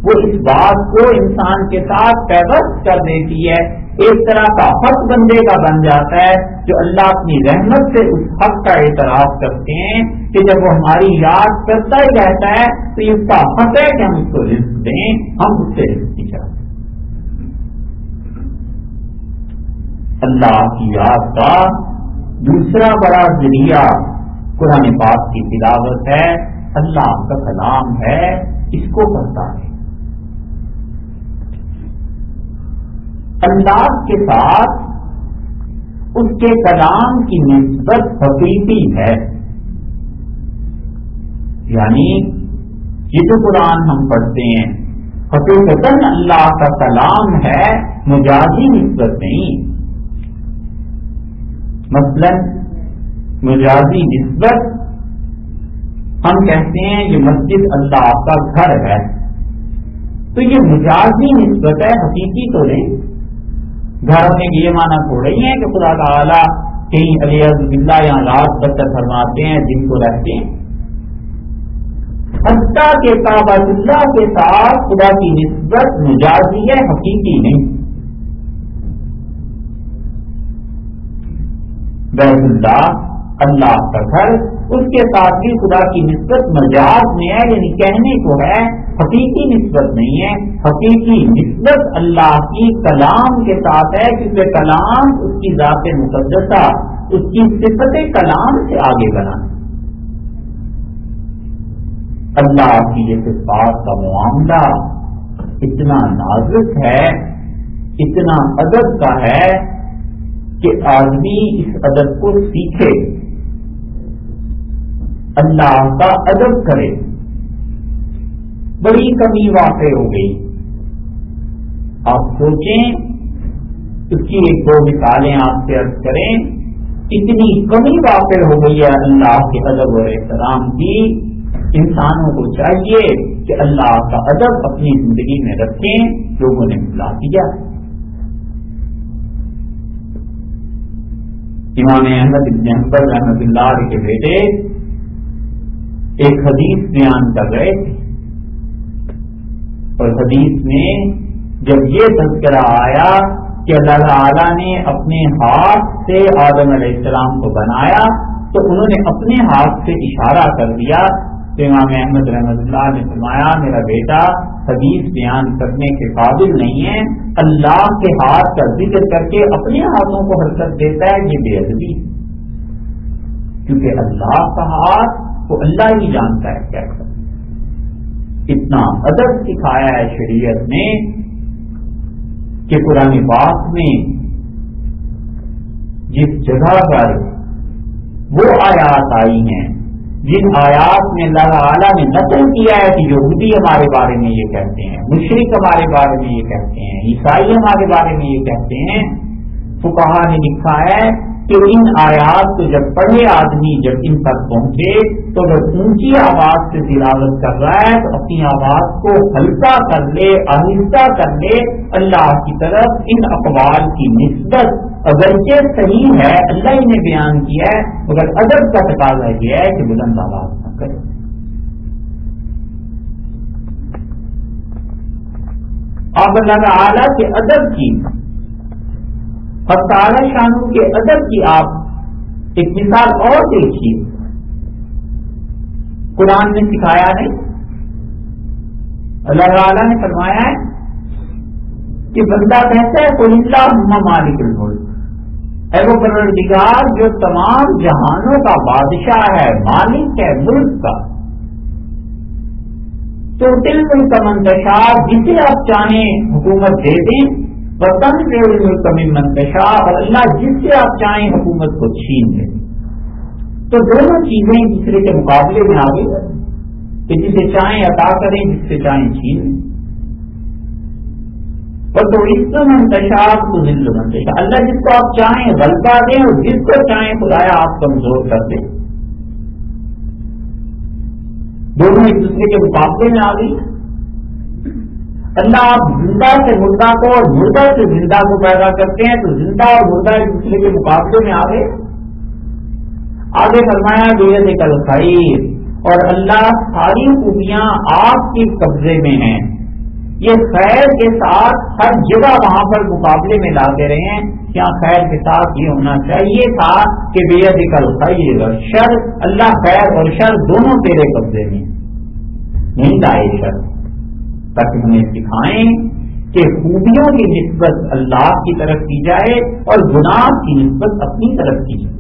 وہ اس بات کو انسان کے ساتھ پیوست کر دیتی ہے، ایک طرح کا حق بندے کا بن جاتا ہے، جو اللہ اپنی رحمت سے اس حق کا اعتراف کرتے ہیں کہ جب وہ ہماری یاد کرتا ہی رہتا ہے تو یہ اس کا حق ہے کہ ہم اس کو رزق دیں، ہم اس سے رزق نہیں چاہتے۔ اللہ کی یاد کا دوسرا بڑا ذریعہ قرآن پاک کی تلاوت ہے، اللہ کا کلام ہے، اس کو پڑھتا ہے۔ اللہ کے ساتھ اس کے کلام کی نسبت حقیقی ہے، یعنی یہ جو قرآن ہم پڑھتے ہیں حقیقتاً اللہ کا کلام ہے، مجازی نسبت نہیں۔ مثلا مجازی نسبت ہم کہتے ہیں یہ مسجد اللہ کا گھر ہے، تو یہ مجازی نسبت ہے، حقیقی تو نہیں۔ گھر میں یہ معنی تھوڑا ہی ہے کہ خدا تعالیٰ کہیں علیہ باللہ یہاں رات بسر فرماتے ہیں، جن کو رہتے ہیں۔ حتیٰ کہ کعبۃ اللہ کے ساتھ خدا کی نسبت مجازی ہے، حقیقی نہیں۔ بیت اللہ اللہ کا گھر، اس کے ساتھ بھی خدا کی نسبت مجاز میں ہے، یعنی کہنے کو ہے، حقیقی نسبت نہیں ہے۔ حقیقی نسبت اللہ کی کلام کے ساتھ ہے، کیونکہ کلام اس کی ذات مقدسہ، اس کی صفت کلام سے آگے بڑھا۔ اللہ کی یہ صفات کا معاملہ اتنا نازک ہے، اتنا ادب کا ہے کہ آدمی اس ادب کو سیکھے، اللہ کا ادب کرے. بڑی کمی واقع ہو گئی. آپ سوچیں، اس کی ایک دو مثالیں آپ سے عرض کریں. اتنی کمی واقع ہو گئی ہے اللہ کے ادب اور احترام کی. انسانوں کو چاہیے کہ اللہ کا ادب اپنی زندگی میں رکھیں. لوگوں نے بلا دیا. امام احمد بن حنبل رحمۃ اللہ کے بیٹے ایک حدیث بیان کر رہے تھے، اور حدیث میں جب یہ تذکرہ آیا کہ اللہ تعالیٰ نے اپنے ہاتھ سے آدم علیہ السلام کو بنایا، تو انہوں نے اپنے ہاتھ سے اشارہ کر دیا. تو امام احمد رحمۃ اللہ نے فرمایا، میرا بیٹا حدیث بیان کرنے کے قابل نہیں ہے. اللہ کے ہاتھ کا ذکر کر کے اپنے ہاتھوں کو حرکت دیتا ہے، یہ بے ادبی. کیونکہ اللہ کا ہاتھ وہ اللہ ہی جانتا ہے کیسا. اتنا ادب سکھایا ہے شریعت نے کہ قرآن پاک میں جس جگہ پر وہ آیات آئی ہیں جن آیات میں اللہ تعالیٰ نے نقل کیا ہے کہ یہودی ہمارے بارے میں یہ کہتے ہیں، مشرک ہمارے بارے میں یہ کہتے ہیں، عیسائی ہمارے بارے میں یہ کہتے ہیں، فقہا نے لکھا ہے کہ ان آیات کو جب پڑھے آدمی، جب ان تک پہنچے تو اگر اونچی آواز سے تلاوت کر رہا ہے تو اپنی آواز کو ہلکا کر لے، آہستہ کر لے. اللہ کی طرف ان اقوال کی نسبت اگرچہ صحیح ہے، اللہ ہی نے بیان کیا ہے، مگر ادب کا تقاضا یہ ہے کہ بلند آواز نہ کرے. آپ اللہ تعالیٰ کے ادب کی اور تعالی شانوں کے ادب کی آپ ایک مثال اور دیکھیے. قرآن نے سکھایا نہیں، اللہ تعالیٰ نے فرمایا ہے کہ بندہ کہتا ہے قل اللہم مالک الملک، اے وہ پروردگار جو تمام جہانوں کا بادشاہ ہے، مالک ہے ملک کا. تو دل ملک من تشاء، جسے آپ چاہیں حکومت دے دیں، وطن سے ملک من تشاء، اور اللہ جس سے آپ چاہیں حکومت کو چھین دیں. تو دونوں چیزیں ایک دوسرے کے مقابلے میں آ گئی کہ جسے چاہیں عطا کریں، جس سے چاہیں چھین دیں. اور تو عز من تشاء تو ذل من تشاء، اللہ جس کو آپ چاہیں غلبہ دیں اور جس کو چاہیں خدایا آپ کمزور کر دیں. دونوں ایک دوسرے کے مقابلے میں آ گئی. اللہ آپ زندہ سے مردہ کو اور مردہ سے زندہ کو پیدا کرتے ہیں، تو زندہ اور مردہ ایک دوسرے کے مقابلے میں آگے فرمایا بیدک الخیر، اور اللہ ساری خوبیاں آپ کے قبضے میں ہیں. یہ خیر کے ساتھ ہر جگہ وہاں پر مقابلے میں لاتے رہے ہیں. کیا خیر کے ساتھ یہ ہونا چاہیے تھا کہ بیدک الخیر اور شر، اللہ خیر اور شر دونوں تیرے قبضے میں نہیں لائے شر، تاکہ ہمیں سکھائیں کہ خوبیوں کی نسبت اللہ کی طرف کی جائے اور گناہ کی نسبت اپنی طرف کی جائے.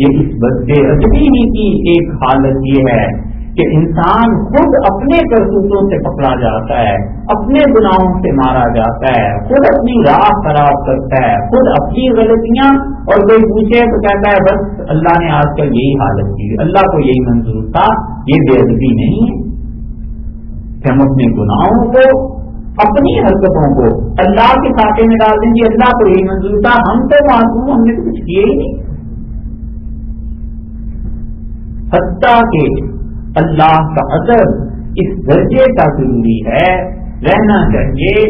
یہ اس بد ادبی ہی کی ایک حالت یہ ہے کہ انسان خود اپنے کرتوتوں سے پکڑا جاتا ہے، اپنے گناہوں سے مارا جاتا ہے، خود اپنی راہ خراب کرتا ہے، خود اپنی غلطیاں. اور کوئی پوچھے تو کہتا ہے بس اللہ نے آج کل یہی حالت کی، اللہ کو یہی منظور تھا. یہ بے ادبی نہیں ہے کہ ہم اپنے گناہوں کو، اپنی حرکتوں کو اللہ کے کھاتے میں ڈال دیں گے. اللہ کو یہی منظور تھا، ہم تو معصوم، ہم نے تو کچھ کیا ہی نہیں. حتیٰ کہ اللہ کا ادب اس درجے کا ضروری ہے، رہنا چاہیے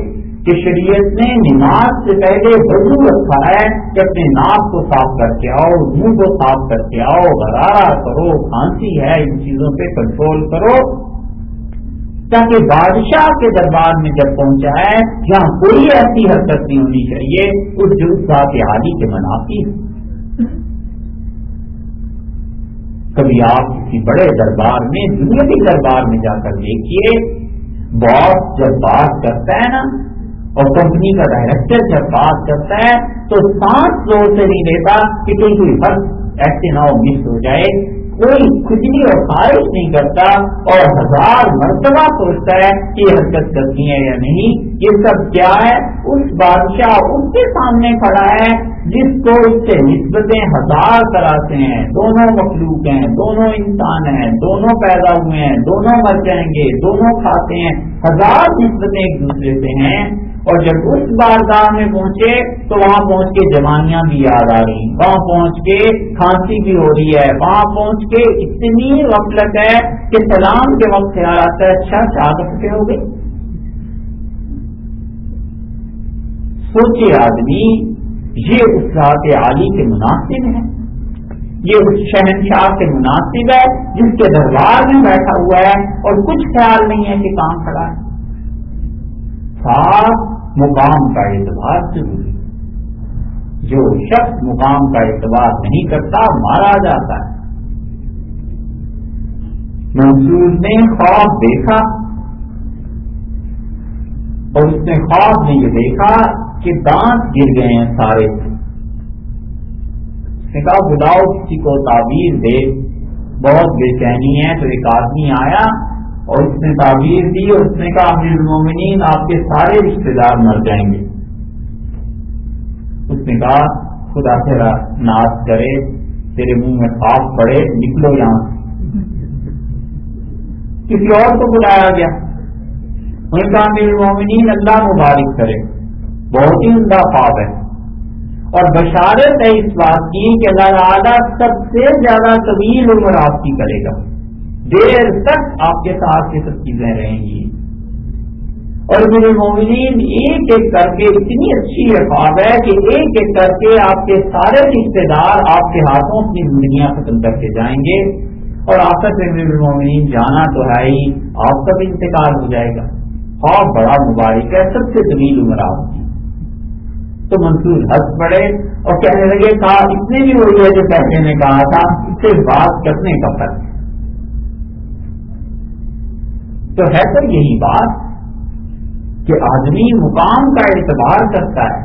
کہ شریعت نے نماز سے پہلے وضو رکھا ہے کہ اپنے ناک کو صاف کر کے آؤ، منہ کو صاف کر کے آؤ، غرارہ کرو، کھانسی ہے، ان چیزوں پہ کنٹرول کرو، تاکہ بادشاہ کے دربار میں جب پہنچا ہے جہاں کوئی ایسی حرکت نہیں ہونی چاہیے اس جو ذات عالی کے منافی. کبھی آپ کسی بڑے دربار میں، دنیاوی دربار میں جا کر دیکھیے، باس جب بات کرتا ہے نا، اور کمپنی کا ڈائریکٹر جب بات کرتا ہے تو سانس زور سے نہیں لیتا کہ کوئی فرق ایسے نہ ہو مس ہو جائے. کوئی کھجلی اور خواہش نہیں کرتا اور 1000 مرتبہ سوچتا ہے کہ یہ حرکت کرنی ہے یا نہیں. یہ سب کیا ہے؟ اس بادشاہ اس کے سامنے کھڑا ہے جس کو اس سے نسبتیں 1000 طرح سے ہیں. دونوں مخلوق ہیں، دونوں انسان ہیں، دونوں پیدا ہوئے ہیں، دونوں مر جائیں گے، دونوں کھاتے ہیں. 1000 نسبتیں ایک دوسرے سے ہیں. اور جب اس بارگاہ میں پہنچے تو وہاں پہنچ کے جوانیاں بھی یاد آ رہی، وہاں پہنچ کے کھانسی بھی ہو رہی ہے، وہاں پہنچ کے اتنی غفلت ہے کہ سلام کے وقت خیال آتا ہے اچھا 4 دفعے ہو گئے. سوچے آدمی یہ اس ذات عالی کے مناسب ہے، یہ اس شہنشاہ کے مناسب ہے جس کے دربار میں بیٹھا ہوا ہے اور کچھ خیال نہیں ہے کہ کام کھڑا ہے. ساتھ مقام کا اعتبار ضروری. جو شخص مقام کا اعتبار نہیں کرتا مارا جاتا ہے. منصور نے خواب دیکھا اور اس نے خواب میں یہ دیکھا کہ دانت گر گئے ہیں سارے. اس نے کہا بلاؤ کسی کو تعبیر دے، بہت بے چینی ہے. تو ایک آدمی آیا اور اس نے تعبیر دی اور اس نے کہا امیر المومنین آپ کے سارے رشتے دار مر جائیں گے. اس نے کہا خدا تیرا ناز کرے، تیرے منہ میں خواب پڑے، نکلو یہاں سے. کسی اور کو بلایا گیا، انہوں نے کہا امیر المومنین اللہ مبارک کرے، بہت ہی عمدہ خواب ہے اور بشارت ہے اس بات کی کہ اللہ تعالیٰ سب سے زیادہ طویل عمر آپ کی کرے گا، دیر تک آپ کے ساتھ یہ سب چیزیں رہیں گی. اور امیر المومنین ایک ایک کر کے اتنی اچھی خواب ہے کہ ایک ایک کر کے آپ کے سارے رشتے دار آپ کے ہاتھوں اپنی زندگیاں ختم کر کے جائیں گے اور آخر میں امیر المومنین جانا تو ہے ہی، آپ کا بھی انتقال ہو جائے گا. خواب بڑا مبارک ہے، سب سے طویل عمر آپ کی. تو منصور ہنس پڑے اور کہنے لگے کہا اتنے بھی وہی ہے جو پہلے نے کہا تھا، اس سے بات کرنے کا فرق ہے. تو ہے تو یہی بات کہ آدمی مقام کا اعتبار کرتا ہے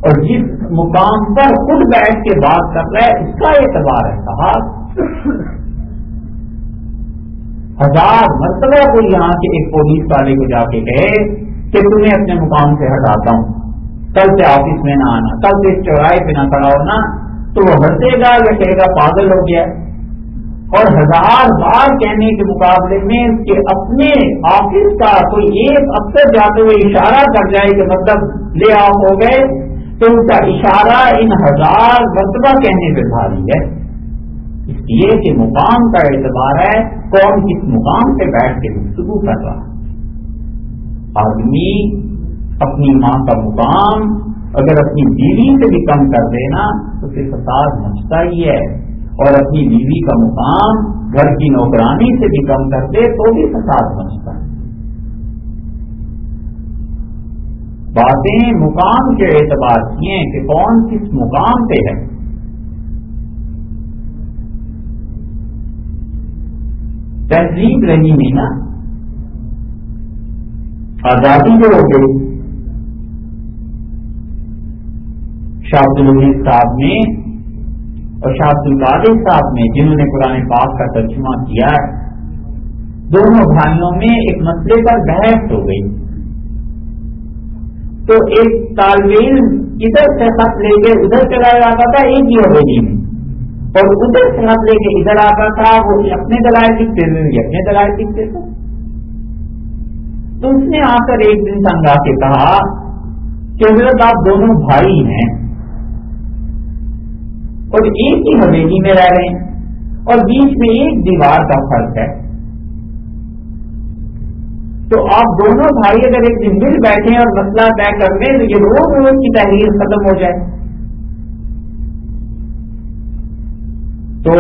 اور جس مقام پر خود بیٹھ کے بات کر رہا ہے اس کا اعتبار ہے. صاحب 1000 مرتبہ کو یہاں کے ایک پولیس والے کو جا کے کہے کہ تمہیں اپنے مقام سے ہٹاتا ہوں، کل سے آفس میں نہ آنا، کل سے اس چوراہے پہ نہ کھڑا ہونا، تو وہ ہنسے گا یا کہے گا پاگل ہو گیا. اور 1000 بار کہنے کے مقابلے میں اس کے اپنے آفس کا کوئی ایک افسر جاتے ہوئے اشارہ کر جائے کہ مطلب لے آؤ ہو گئے، تو ان کا اشارہ ان 1000 مرتبہ کہنے پہ بھاری ہے. اس لیے کہ مقام کا اعتبار ہے کون کس مقام پہ بیٹھ کے گفتگو کر رہا. آدمی اپنی ماں کا مقام اگر اپنی بیوی سے بھی کم کر دینا تو پھر فساد مچتا ہی ہے، اور اپنی بیوی کا مقام گھر کی نوکرانی سے بھی کم کر دے تو بھی فساد مچتا ہے. باتیں مقام کے اعتبار کی ہیں کہ کون کس مقام پہ ہے. تہذیب رہی نہیں نا، آزادی جو ہو گئی. شاہ عبد العزیز صاحب نے اور شاہ عبد القادر صاحب نے جنہوں نے قرآن پاک کا ترجمہ کیا ہے، دونوں بھائیوں میں ایک مسئلے پر بحث ہو گئی. تو ایک طالب علم ادھر سے خط لے کے ادھر چلا جاتا تھا ایک ہی حویلی میں، اور ادھر سے خط لے کے ادھر آتا تھا، وہ اپنے دلائل لکھتے تھے، اپنے دلائل لکھتے تھے. تو اس نے آ کر ایک دن سنگا کے کہا کہ حضرت آپ دونوں بھائی ہیں اور ایک ہی حویلی میں رہ رہے ہیں اور بیچ میں ایک دیوار کا فرق ہے، تو آپ دونوں بھائی اگر ایک دن مل بیٹھیں اور مسئلہ طے کر لیں تو یہ روز روز کی تحریر ختم ہو جائے. تو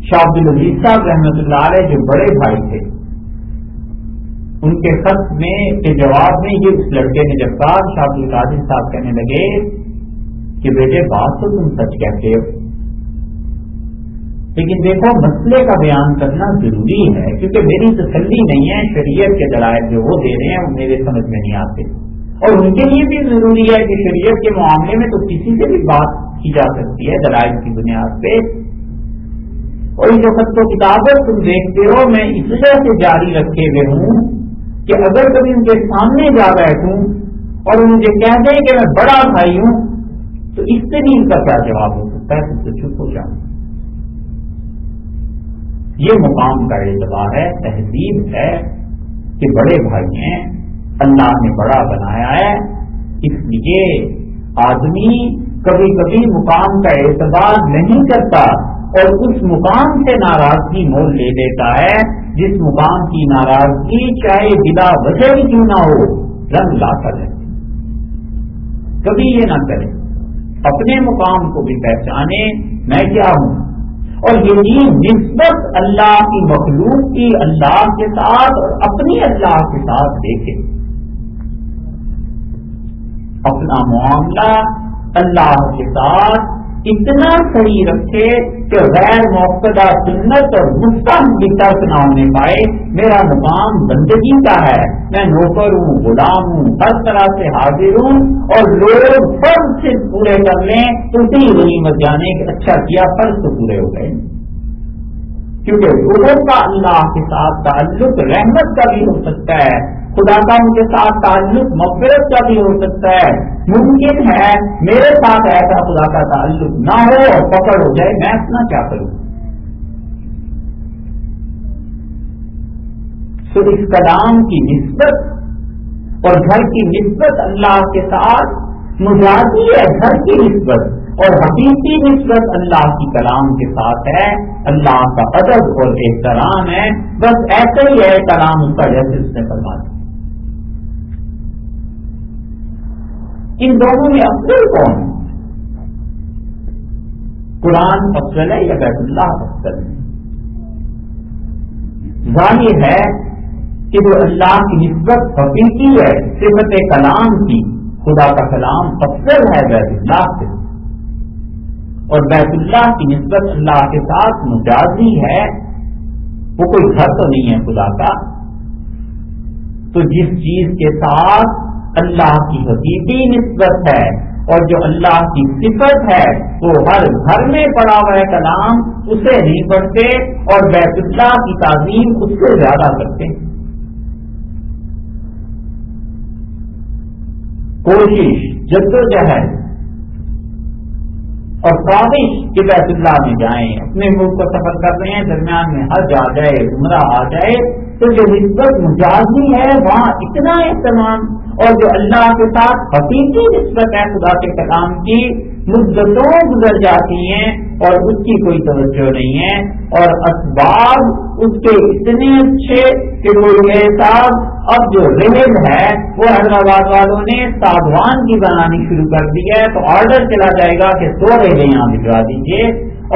شاہ عبد العزیز صاحب رحمۃ اللہ علیہ جو بڑے بھائی تھے، ان کے خط میں کے جواب میں یہ اس لڑکے نے جب کہا، شاہ عبد القادر صاحب کہنے لگے کہ بیٹے بات تو تم سچ کہتے ہو، لیکن دیکھو مسئلے کا بیان کرنا ضروری ہے، کیونکہ میری تسلی نہیں ہے، شریعت کے دلائل جو وہ دے رہے ہیں وہ میرے سمجھ میں نہیں آتے، اور ان کے لیے بھی ضروری ہے کہ شریعت کے معاملے میں تو کسی سے بھی بات کی جا سکتی ہے دلائل کی بنیاد پہ، اور یہ جو خط و کتابت تم دیکھتے ہو میں اس وجہ سے جاری رکھے ہوئے ہوں کہ اگر کبھی ان کے سامنے جا بیٹھوں اور مجھے کہہ دیں کہ میں بڑا بھائی ہوں تو اس سے بھی ان کا کیا جواب ہو سکتا ہے؟ تم سے چپ ہو جاؤں. یہ مقام کا اعتبار ہے، تہذیب ہے کہ بڑے بھائی ہیں، اللہ نے بڑا بنایا ہے. اس لیے آدمی کبھی کبھی مقام کا اعتبار نہیں کرتا اور اس مقام سے ناراضگی مول لے لیتا ہے، جس مقام کی ناراضگی چاہے بلا وجہ ہی کیوں نہ ہو رنگ لا کر ہے. کبھی یہ نہ کرے، اپنے مقام کو بھی پہچانے میں کیا ہوں، اور یہی نسبت اللہ کی مخلوق کی اللہ کے ساتھ اور اپنی اللہ کے ساتھ دیکھے. اپنا معاملہ اللہ کے ساتھ اتنا صحیح رکھے کہ غیر موقدہ سنت اور مستحب بھی ترک نہ ہونے پائے. میرا مقام بندگی کا ہے، میں نوکر ہوں، غلام ہوں، ہر طرح سے حاضر ہوں، اور لوگ فرض سے پورے کر لیں تو اسی غنیمت جانے کہ اچھا کیا، فرض تو پورے ہو گئے. کیونکہ لوگوں کا اللہ کے ساتھ تعلق رحمت کا بھی ہو سکتا ہے، خدا کا ان کے ساتھ تعلق مغفرت کا بھی ہو سکتا ہے. ممکن ہے میرے ساتھ ایسا خدا کا تعلق نہ ہو اور پکڑ ہو جائے، میں اپنا کیا کروں؟ تو اس کلام کی نسبت اور گھر کی نسبت اللہ کے ساتھ مجازی ہے، گھر کی نسبت، اور حقیقی نسبت اللہ کی کلام کے ساتھ ہے. اللہ کا ادب اور احترام ہے، بس ایسا ہی ہے کلام اس کا جیسے اس نے فرما دیا. ان دونوں میں افضل کون ہے؟ قرآن افضل ہے یا بیت اللہ افضل ہے؟ ظاہر ہے کہ جو اللہ کی نسبت حقیقی ہے، صفت کلام کی، خدا کا کلام افضل ہے بیت اللہ سے، اور بیت اللہ کی نسبت اللہ کے ساتھ مجازی ہے. وہ کوئی گھر تو نہیں ہے خدا کا. تو جس چیز کے ساتھ اللہ کی حقیقی نسبت ہے اور جو اللہ کی صفت ہے وہ ہر گھر میں پڑا ہوا ہے کلام، اسے نہیں پڑھتے اور بیت اللہ کی تعظیم اس سے زیادہ کرتے. کوشش، جدوجہد اور خواہش کہ بیت اللہ میں جائیں، اپنے ملک کو سفر کر رہے ہیں، درمیان میں حج آ جائے، عمرہ آ جائے، تو جو نسبت مجازی ہے وہاں اتنا اہتمام، اور جو اللہ کے ساتھ حقیقی نسبت ہے خدا کے کلام کی، مدتوں گزر جاتی ہیں اور اس کی کوئی توجہ نہیں ہے، اور اسباب اس کے اتنے اچھے کہ وہ یہ صاحب اب جو ریل ہے وہ حیدرآباد والوں نے ساگوان کی بنانی شروع کر دی ہے، تو آرڈر چلا جائے گا کہ 100 ریلیں یہاں بھجوا دیجیے،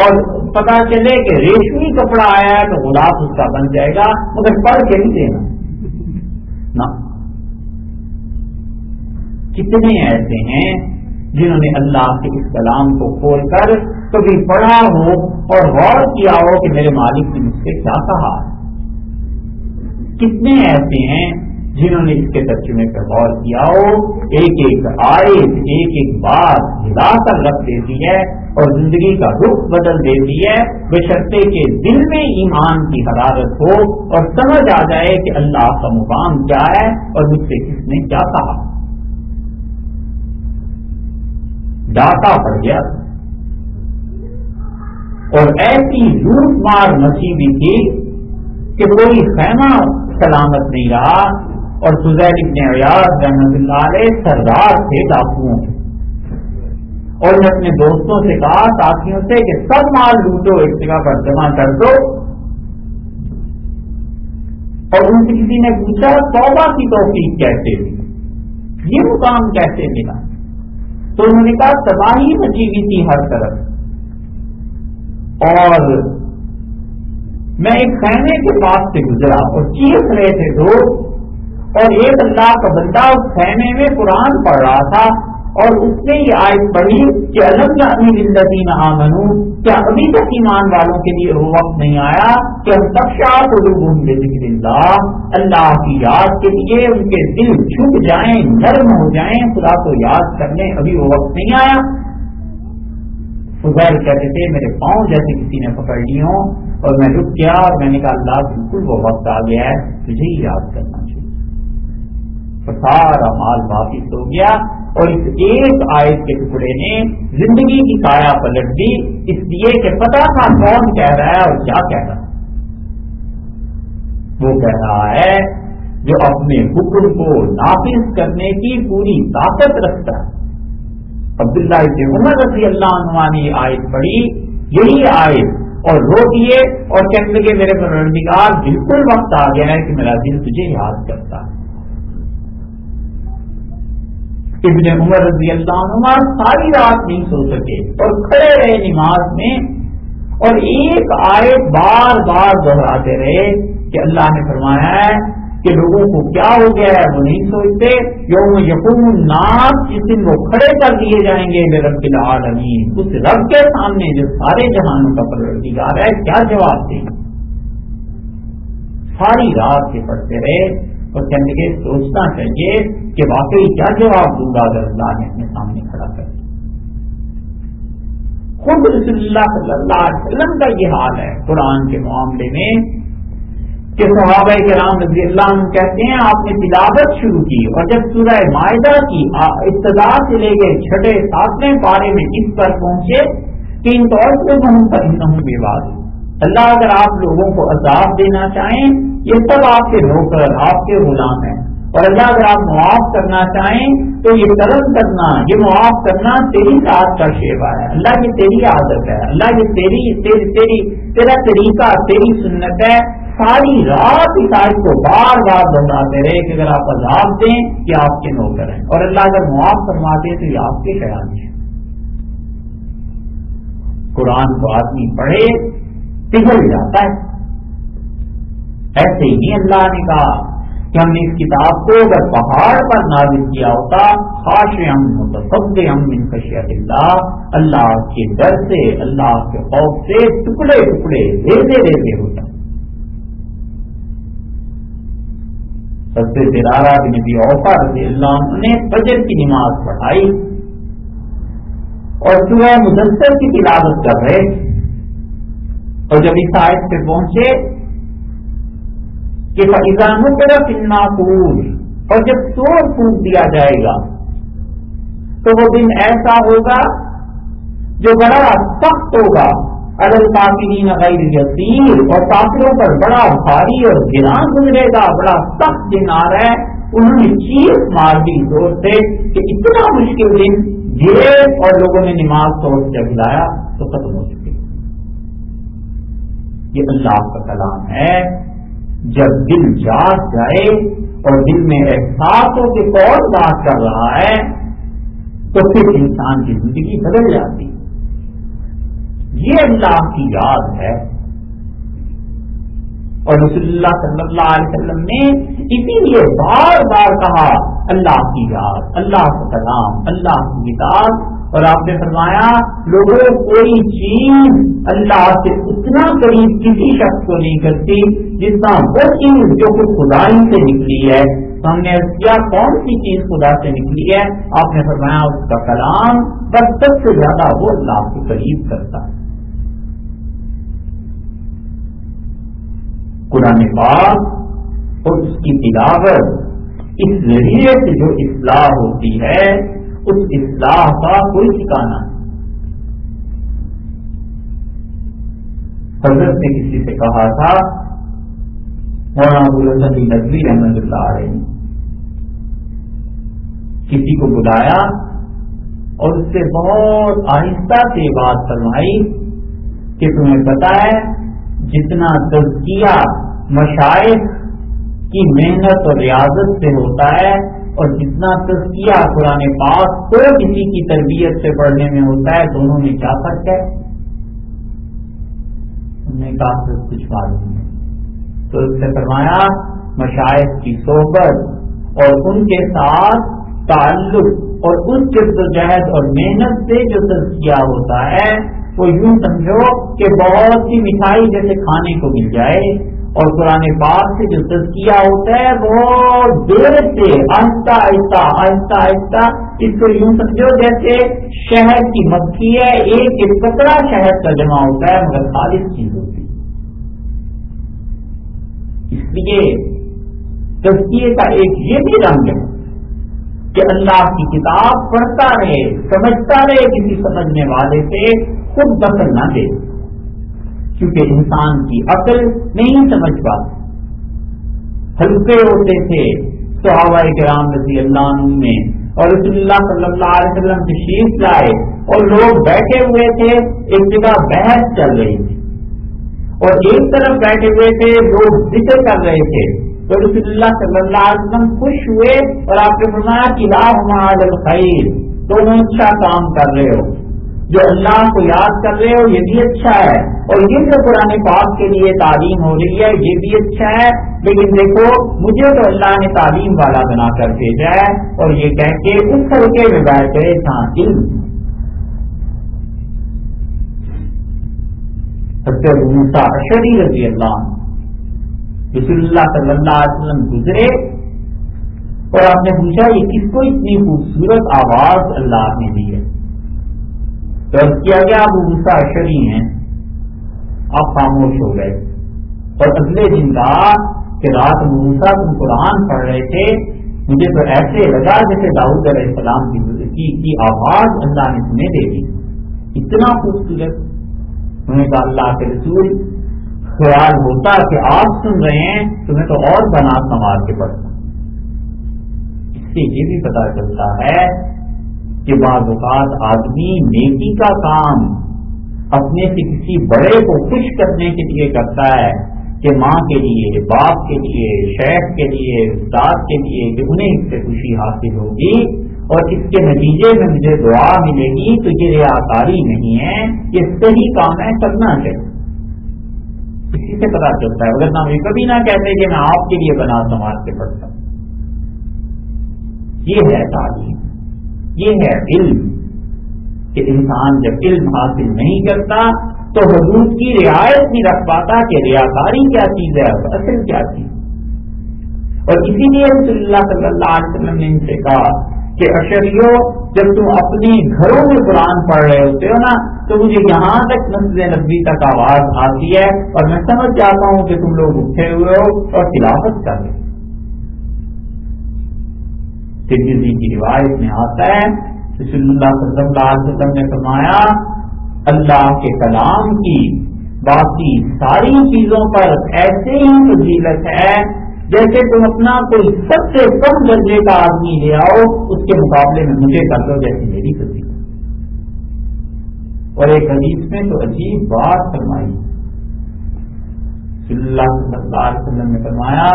اور پتا چلے کہ ریشمی کپڑا آیا ہے تو غلاف اس کا بن جائے گا، مگر پڑھ کے نہیں دینا نا. کتنے ایسے ہیں جنہوں نے اللہ کے اس کلام کو کھول کر کبھی پڑھا ہو اور غور کیا ہو کہ میرے مالک نے مجھ سے کیا کہا. کتنے ایسے ہیں جنہوں نے اس کے ترجمے پر غور کیا ہو. ایک ایک آیت، ایک ایک بات ہلا کر رکھ دیتی ہے اور زندگی کا رخ بدل دیتی ہے، بشرطے کہ دل میں ایمان کی حرارت ہو اور سمجھ آ جائے کہ اللہ کا مقام کیا ہے اور مجھ سے کس نے کیا کہا. ڈاٹا پڑ گیا اور ایسی لوٹ مار مچی بھی تھی کہ کوئی خیمہ سلامت نہیں رہا، اور فضیل ابن عیاض رحمۃ اللہ علیہ سردار تھے ڈاکوؤں کے، اور نے اپنے دوستوں سے کہا، ساتھیوں سے، کہ سب مال لوٹو، ایک جگہ پر جمع کر دو. اور ان سے کسی نے پوچھا توبہ کی توفیق کیسے ہوئی، یہ مقام کیسے ملا؟ تو انہوں نے کہا تباہی مچی ہوئی تھی ہر طرف، اور میں ایک خیمے کے پاس سے گزرا اور چیخ رہے تھے لوگ، اور ایک اللہ کا بندہ اس خیمے میں قرآن پڑھ رہا تھا، اور اس نے یہ آیت پڑھی کہ الم یأنی للذین آمنوا، کیا ابھی تک ایمان والوں کے لیے وہ وقت نہیں آیا کہ ہم تخشع قلوبہم لذکر اللہ، اللہ کی یاد کے لیے ان کے دل جھک جائیں، نرم ہو جائیں، خدا کو یاد کرنے. ابھی وہ وقت نہیں آیا. حذیفہ کہتے تھے میرے پاؤں جیسے کسی نے پکڑ لی ہوں اور میں رک گیا اور میں نے کہا اللہ بالکل وہ وقت آ گیا ہے تجھے ہی یاد کرنا چاہیے، اور سارا مال واپس ہو گیا۔ اور اس ایک آیت کے ٹکڑے نے زندگی کی کایا پلٹ دی، اس لیے کہ پتہ تھا کون کہہ رہا ہے اور کیا کہہ رہا ہے۔ وہ کہہ رہا ہے جو اپنے حکم کو نافذ کرنے کی پوری طاقت رکھتا ہے۔ عبداللہ ابن عمر رضی اللہ عنہ نے آیت پڑھی، یہی آیت، اور رو دیے اور کہنے لگے میرے پروردگار بالکل وقت آ گیا ہے کہ میرا دل تجھے یاد کرتا ہے۔ ابن عمر رضی اللہ عنہ ساری رات نہیں سو سکے اور کھڑے رہے نماز میں، اور ایک آیت بار بار دہراتے رہے کہ اللہ نے فرمایا ہے کہ لوگوں کو کیا ہو گیا ہے وہ نہیں سوچتے، یوم یقوم الناس، جس دن وہ کھڑے کر دیے جائیں گے لرب العالمین، اس رب کے سامنے جو سارے جہانوں کا پروردگار ہے، کیا جواب دیں؟ ساری رات کے پڑھتے رہے اور کہنے لگے سوچنا چاہیے کہ واقعی کیا جواب دوں گا اگر اللہ نے اپنے سامنے کھڑا کر دیا۔ خود رسول اللہ صلی اللہ علیہ وسلم کا یہ حال ہے قرآن کے معاملے میں کہ صحابہ کرام رضی اللہ عنہ کہتے ہیں آپ نے تلاوت شروع کی، اور جب سورہ مائدہ کی ابتدا سے لے گئے 6-7ویں پارے میں اس پر پہنچے کہ ان طور سے ہم پر بے بات، اللہ اگر آپ لوگوں کو عذاب دینا چاہیں یہ سب آپ کے نوکر آپ کے غلام ہیں، اور اللہ اگر آپ معاف کرنا چاہیں تو یہ کرم کرنا، یہ معاف کرنا تیری ذات کا شیوا ہے، اللہ یہ تیری عادت ہے، اللہ یہ تیرا طریقہ، تیری سنت ہے۔ ساری رات اس آیت کو بار بار دہراتے رہے کہ اگر آپ عذاب دیں یہ آپ کے نوکر ہیں، اور اللہ اگر معاف فرماتے تو یہ آپ کے خیال ہیں۔ قرآن کو آدمی پڑھے پگھل جاتا ہے۔ ایسے ہی اللہ نے کہا کہ ہم نے اس کتاب کو اگر پہاڑ پر نازل کیا ہوتا، خاشعا متصدعا من خشیۃ اللہ، اللہ کے ڈر سے، اللہ کے خوف سے ٹکڑے ٹکڑے ریزے ہوتا۔ حضرت زرارہ بن ابی اوفا رضی اللہ عنہ نے فجر کی نماز پڑھائی اور سورہ مدثر کی تلاوت کر رہے، اور جب اس آیت پہ پہنچے کہ فَإِذَا نُقِرَ فِي النَّاقُورِ، اور جب سور پھونک دیا جائے گا تو وہ دن ایسا ہوگا جو بڑا سخت ہوگا، عَلَى الْكَافِرِينَ غَيْرُ يَسِيرٍ، اور کافروں پر بڑا بھاری اور گراں گزرے گا، بڑا سخت دن آ رہا ہے۔ انہوں نے چیخ مار دی زور سے کہ اتنا مشکل دن گرے، اور لوگوں نے نماز توڑ سے بلایا تو ختم ہو چکے۔ یہ اللہ کا کلام ہے۔ جب دل جاگ جائے اور دل میں احساس ہو کہ کون بات کر رہا ہے تو پھر انسان کی زندگی بدل جاتی۔ یہ اللہ کی یاد ہے، اور رسول اللہ صلی اللہ علیہ وسلم نے اسی لیے بار بار کہا اللہ کی یاد، اللہ کا کلام، اللہ کی کتاب، اور آپ نے فرمایا لوگوں کوئی چیز اللہ سے اتنا قریب کسی شخص کو نہیں کرتی جتنا وہ چیز جو خود خدائی سے نکلی ہے۔ تو ہم نے کیا کون سی چیز خدا سے نکلی ہے؟ آپ نے فرمایا اس کا کلام، بس سب سے زیادہ وہ اللہ کے قریب کرتا ہے۔ قرآن پاک اور اس کی تلاوت، اس ذریعے سے جو اصلاح ہوتی ہے اس اصلاح کا کوئی ٹھکانا نہیں۔ حضرت نے کسی سے کہا تھا، مولانا ابوالحسن ندوی رحمۃ اللہ علیہ نے کسی کو بلایا اور اس سے بہت آہستہ سے بات فرمائی کہ تمہیں پتہ ہے جتنا تزکیہ مشائخ کی محنت اور ریاضت سے ہوتا ہے اور جتنا تزکیہ قرآن پاک کو کسی کی تربیت سے پڑھنے میں ہوتا ہے، دونوں میں کیا فرق ہے؟ انہوں نے کہا پھر کچھ معلوم نہیں۔ تو اس سے فرمایا مشائخ کی صحبت اور ان کے ساتھ تعلق اور اس جدوجہد اور محنت سے جو تزکیہ ہوتا ہے وہ یوں سمجھو کہ بہت سی مٹھائی جیسے کھانے کو مل جائے، اور قرآن پاک سے جو تزکیہ ہوتا ہے بہت دیر سے آہستہ آہستہ اس کو یوں سمجھو جیسے شہد کی مکھی ہے، ایک قطرہ شہد کا جمع ہوتا ہے مگر خالص چیز ہوتی ہے. اس لیے تزکیے کا ایک یہ بھی رنگ ہے کہ اللہ کی کتاب پڑھتا رہے، سمجھتا رہے، کسی سمجھنے والے سے خود دخل نہ دے، کیونکہ انسان کی عقل نہیں سمجھ پاتی. حلقے ہوتے تھے صحابہ کرام رضی اللہ عنہ میں، اور رسول اللہ صلی اللہ علیہ وسلم تشریف لائے اور لوگ بیٹھے ہوئے تھے، ایک جگہ بحث چل رہی تھی اور ایک طرف بیٹھے ہوئے تھے لوگ ذکر کر رہے تھے. تو رسول اللہ صلی اللہ علیہ وسلم خوش ہوئے اور آپ نے فرمایا کہ لاہما علی الخیر، دونوں اچھا کام کر رہے ہو، جو اللہ کو یاد کر رہے ہو یہ بھی اچھا ہے، اور یہ جو قرآن پاک کے لیے تعلیم ہو رہی ہے یہ بھی اچھا ہے، لیکن دیکھو مجھے تو اللہ نے تعلیم والا بنا کر بھیجا ہے. اور یہ کہہ کے اس طریقے میں بیٹھ گئے جہاں علم. حضرت موسیٰ اشعری رضی اللہ عنہ رسول اللہ صلی اللہ علیہ وسلم گزرے اور آپ نے پوچھا یہ کس کو اتنی خوبصورت آواز اللہ نے دی ہے؟ تو عرض کیا گیا ابو موسیٰ اشعری ہیں. آپ خاموش ہو گئے اور اگلے دن کہا کہ رات موسیٰ تم قرآن پڑھ رہے تھے، مجھے تو ایسے لگا جیسے داؤد علیہ السلام کی آواز اللہ نے تمہیں دے دی، اتنا خوبصورت. انہوں نے کہا اللہ کے رسول خیال ہوتا کہ آپ سن رہے ہیں تمہیں تو اور بنا سنوار کے پڑھتا. اس سے یہ بھی پتا چلتا ہے کہ بعض اوقات آدمی نیکی کا کام اپنے سے کسی بڑے کو خوش کرنے کے لیے کرتا ہے کہ ماں کے لیے، باپ کے لیے، شیخ کے لیے، استاد کے لیے، کہ انہیں اس سے خوشی حاصل ہوگی اور اس کے نتیجے میں مجھے دعا ملے گی، تو یہ ریاکاری نہیں ہے، یہ صحیح کام ہے، کرنا چاہیے. اسی سے پتا چلتا ہے، اگر نہ مجھے کبھی نہ کہتے کہ میں آپ کے لیے بنا سماج کے پڑھتا ہوں. یہ ہے تعلیم، یہ ہے علم، کہ انسان جب علم حاصل نہیں کرتا تو حدود کی رعایت نہیں رکھ پاتا کہ ریاکاری کیا چیز ہے اور اصل کیا چیز. اور اسی لیے رسول اللہ صلی اللہ علیہ وسلم نے ان سے کہا کہ اشعریوں جب تم اپنے گھروں میں قرآن پڑھ رہے ہوتے ہو نا تو مجھے یہاں تک مسجد نبوی تک آواز آتی ہے اور میں سمجھ جاتا ہوں کہ تم لوگ اٹھے ہوئے ہو اور تلاوت کر رہے ہو. ترمذی کی روایت میں آتا ہے رسول اللہ صلی اللہ علیہ وسلم نے فرمایا اللہ کے کلام کی باقی ساری چیزوں پر ایسے ہی فضیلت ہے جیسے تم اپنا کوئی سب سے کم درجے کا آدمی لے آؤ اس کے مقابلے میں مجھے کر دو جیسی میری فضیلت. اور ایک حدیث میں تو عجیب بات فرمائی، رسول اللہ صلی اللہ علیہ وسلم نے فرمایا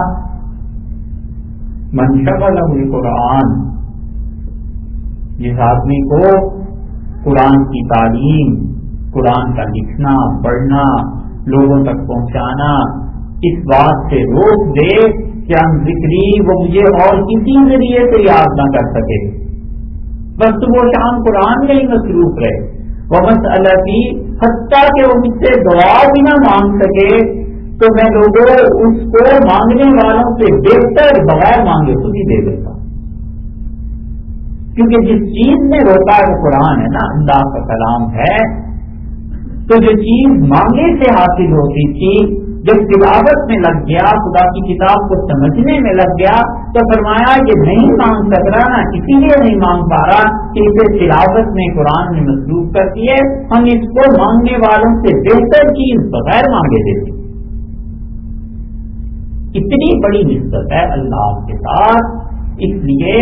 من شغلہ القرآن، جس آدمی کو قرآن کی تعلیم، قرآن کا لکھنا پڑھنا، لوگوں تک پہنچانا اس بات سے روک دے کہ ہم ذکری وہ مجھے اور کسی ذریعے سے یاد نہ کر سکے، بس صبح و شام قرآن میں ہی مصروف رہے، وہ مسئلتی حتیٰ کہ وہ مجھ سے دعا بھی نہ مانگ سکے تو میں لوگوں اس کو مانگنے والوں سے بہتر بغیر مانگے خود ہی دے دیتا. کیونکہ جس چیز میں روتا ہے وہ قرآن ہے نا، اللہ کا کلام ہے. تو جو چیز مانگے سے حاصل ہوتی تھی جب تلاوت میں لگ گیا، خدا کی کتاب کو سمجھنے میں لگ گیا تو فرمایا یہ نہیں مانگ سک رہا نا، اسی لیے نہیں مانگ پا رہا کہ اسے تلاوت میں قرآن میں مصروف کرتی ہے، ہم اس کو مانگنے والوں سے بہتر چیز بغیر مانگے دیتے. اتنی بڑی نسبت ہے اللہ کے ساتھ. اس لیے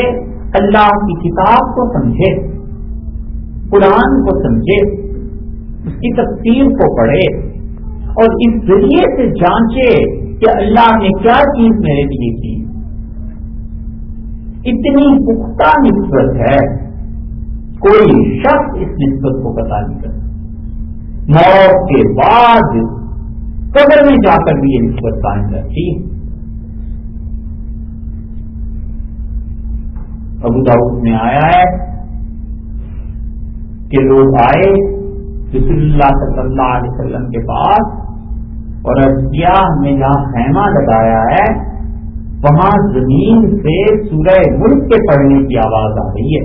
اللہ کی کتاب کو سمجھے، قرآن کو سمجھے، اس کی تفسیر کو پڑھے اور اس ذریعے سے جانچے کہ اللہ نے کیا چیز میرے لیے کی. اتنی پختہ نسبت ہے، کوئی شخص اس نسبت کو پتا نہیں کرتا. موت کے بعد قبر میں جا کر بھی یہ نسبت قائم رہتی. ابو داؤد میں آیا ہے کہ لوگ آئے رسول اللہ صلی اللہ علیہ وسلم کے پاس اور عرض کیا ہم نے جہاں خیمہ لگایا ہے وہاں زمین سے سورہ ملک کے پڑھنے کی آواز آ رہی ہے.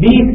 20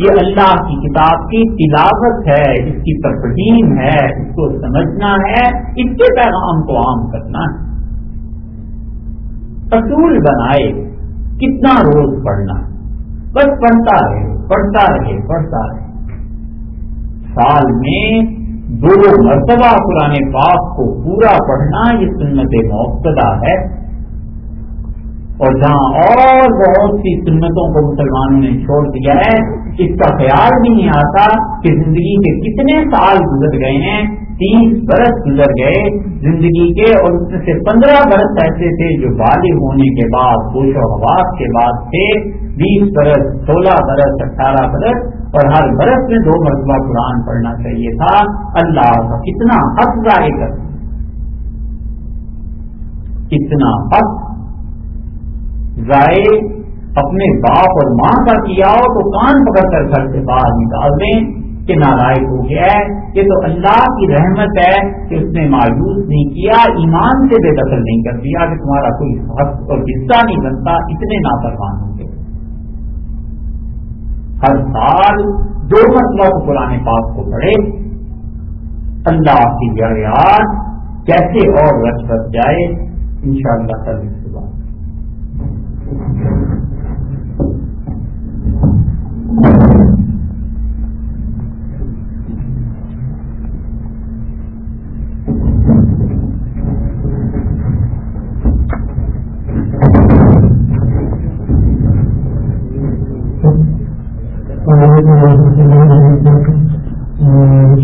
یہ اللہ کی کتاب کی تلاوت ہے، اس کی تفہیم ہے، اس کو سمجھنا ہے، اس کے پیغام کو عام کرنا ہے. اصول بنائے کتنا روز پڑھنا، بس پڑھتا رہے پڑھتا رہے پڑھتا رہے. سال میں 2 مرتبہ قرآن پاک کو پورا پڑھنا یہ سنت مؤکدہ ہے. اور جہاں اور بہت سی سنتوں کو مسلمانوں نے چھوڑ دیا ہے، اس کا خیال بھی نہیں آتا کہ زندگی کے کتنے سال گزر گئے ہیں. 30 برس گزر گئے زندگی کے، اور اس میں سے 15 برس ایسے تھے جو بالغ ہونے کے بعد، ہوش و حواس کے بعد تھے. 20 برس، 16 برس، 18 برس، اور ہر برس میں 2 مرتبہ قرآن پڑھنا چاہیے تھا. اللہ کا کتنا حق ضائع کر، کتنا حق ضائع اپنے باپ اور ماں کا کیا ہو تو کان پکڑ کر گھر سے باہر نکال دیں کہ نالائق ہو گیا ہے. یہ تو اللہ کی رحمت ہے کہ اس نے مایوس نہیں کیا، ایمان سے بے دخل نہیں کر دیا کہ تمہارا کوئی حق اور حصہ نہیں بنتا. اتنے نافرمان ہوں گے. ہر سال 2 مرتبہ قرآن پاک کو پڑھے. اللہ کی یاد کیسے اور رچ بچ جائے. انشاءاللہ کل اس کے بعد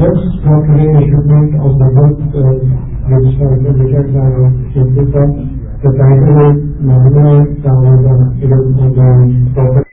just for today a shipment of the book which the title is Muhammad it is on the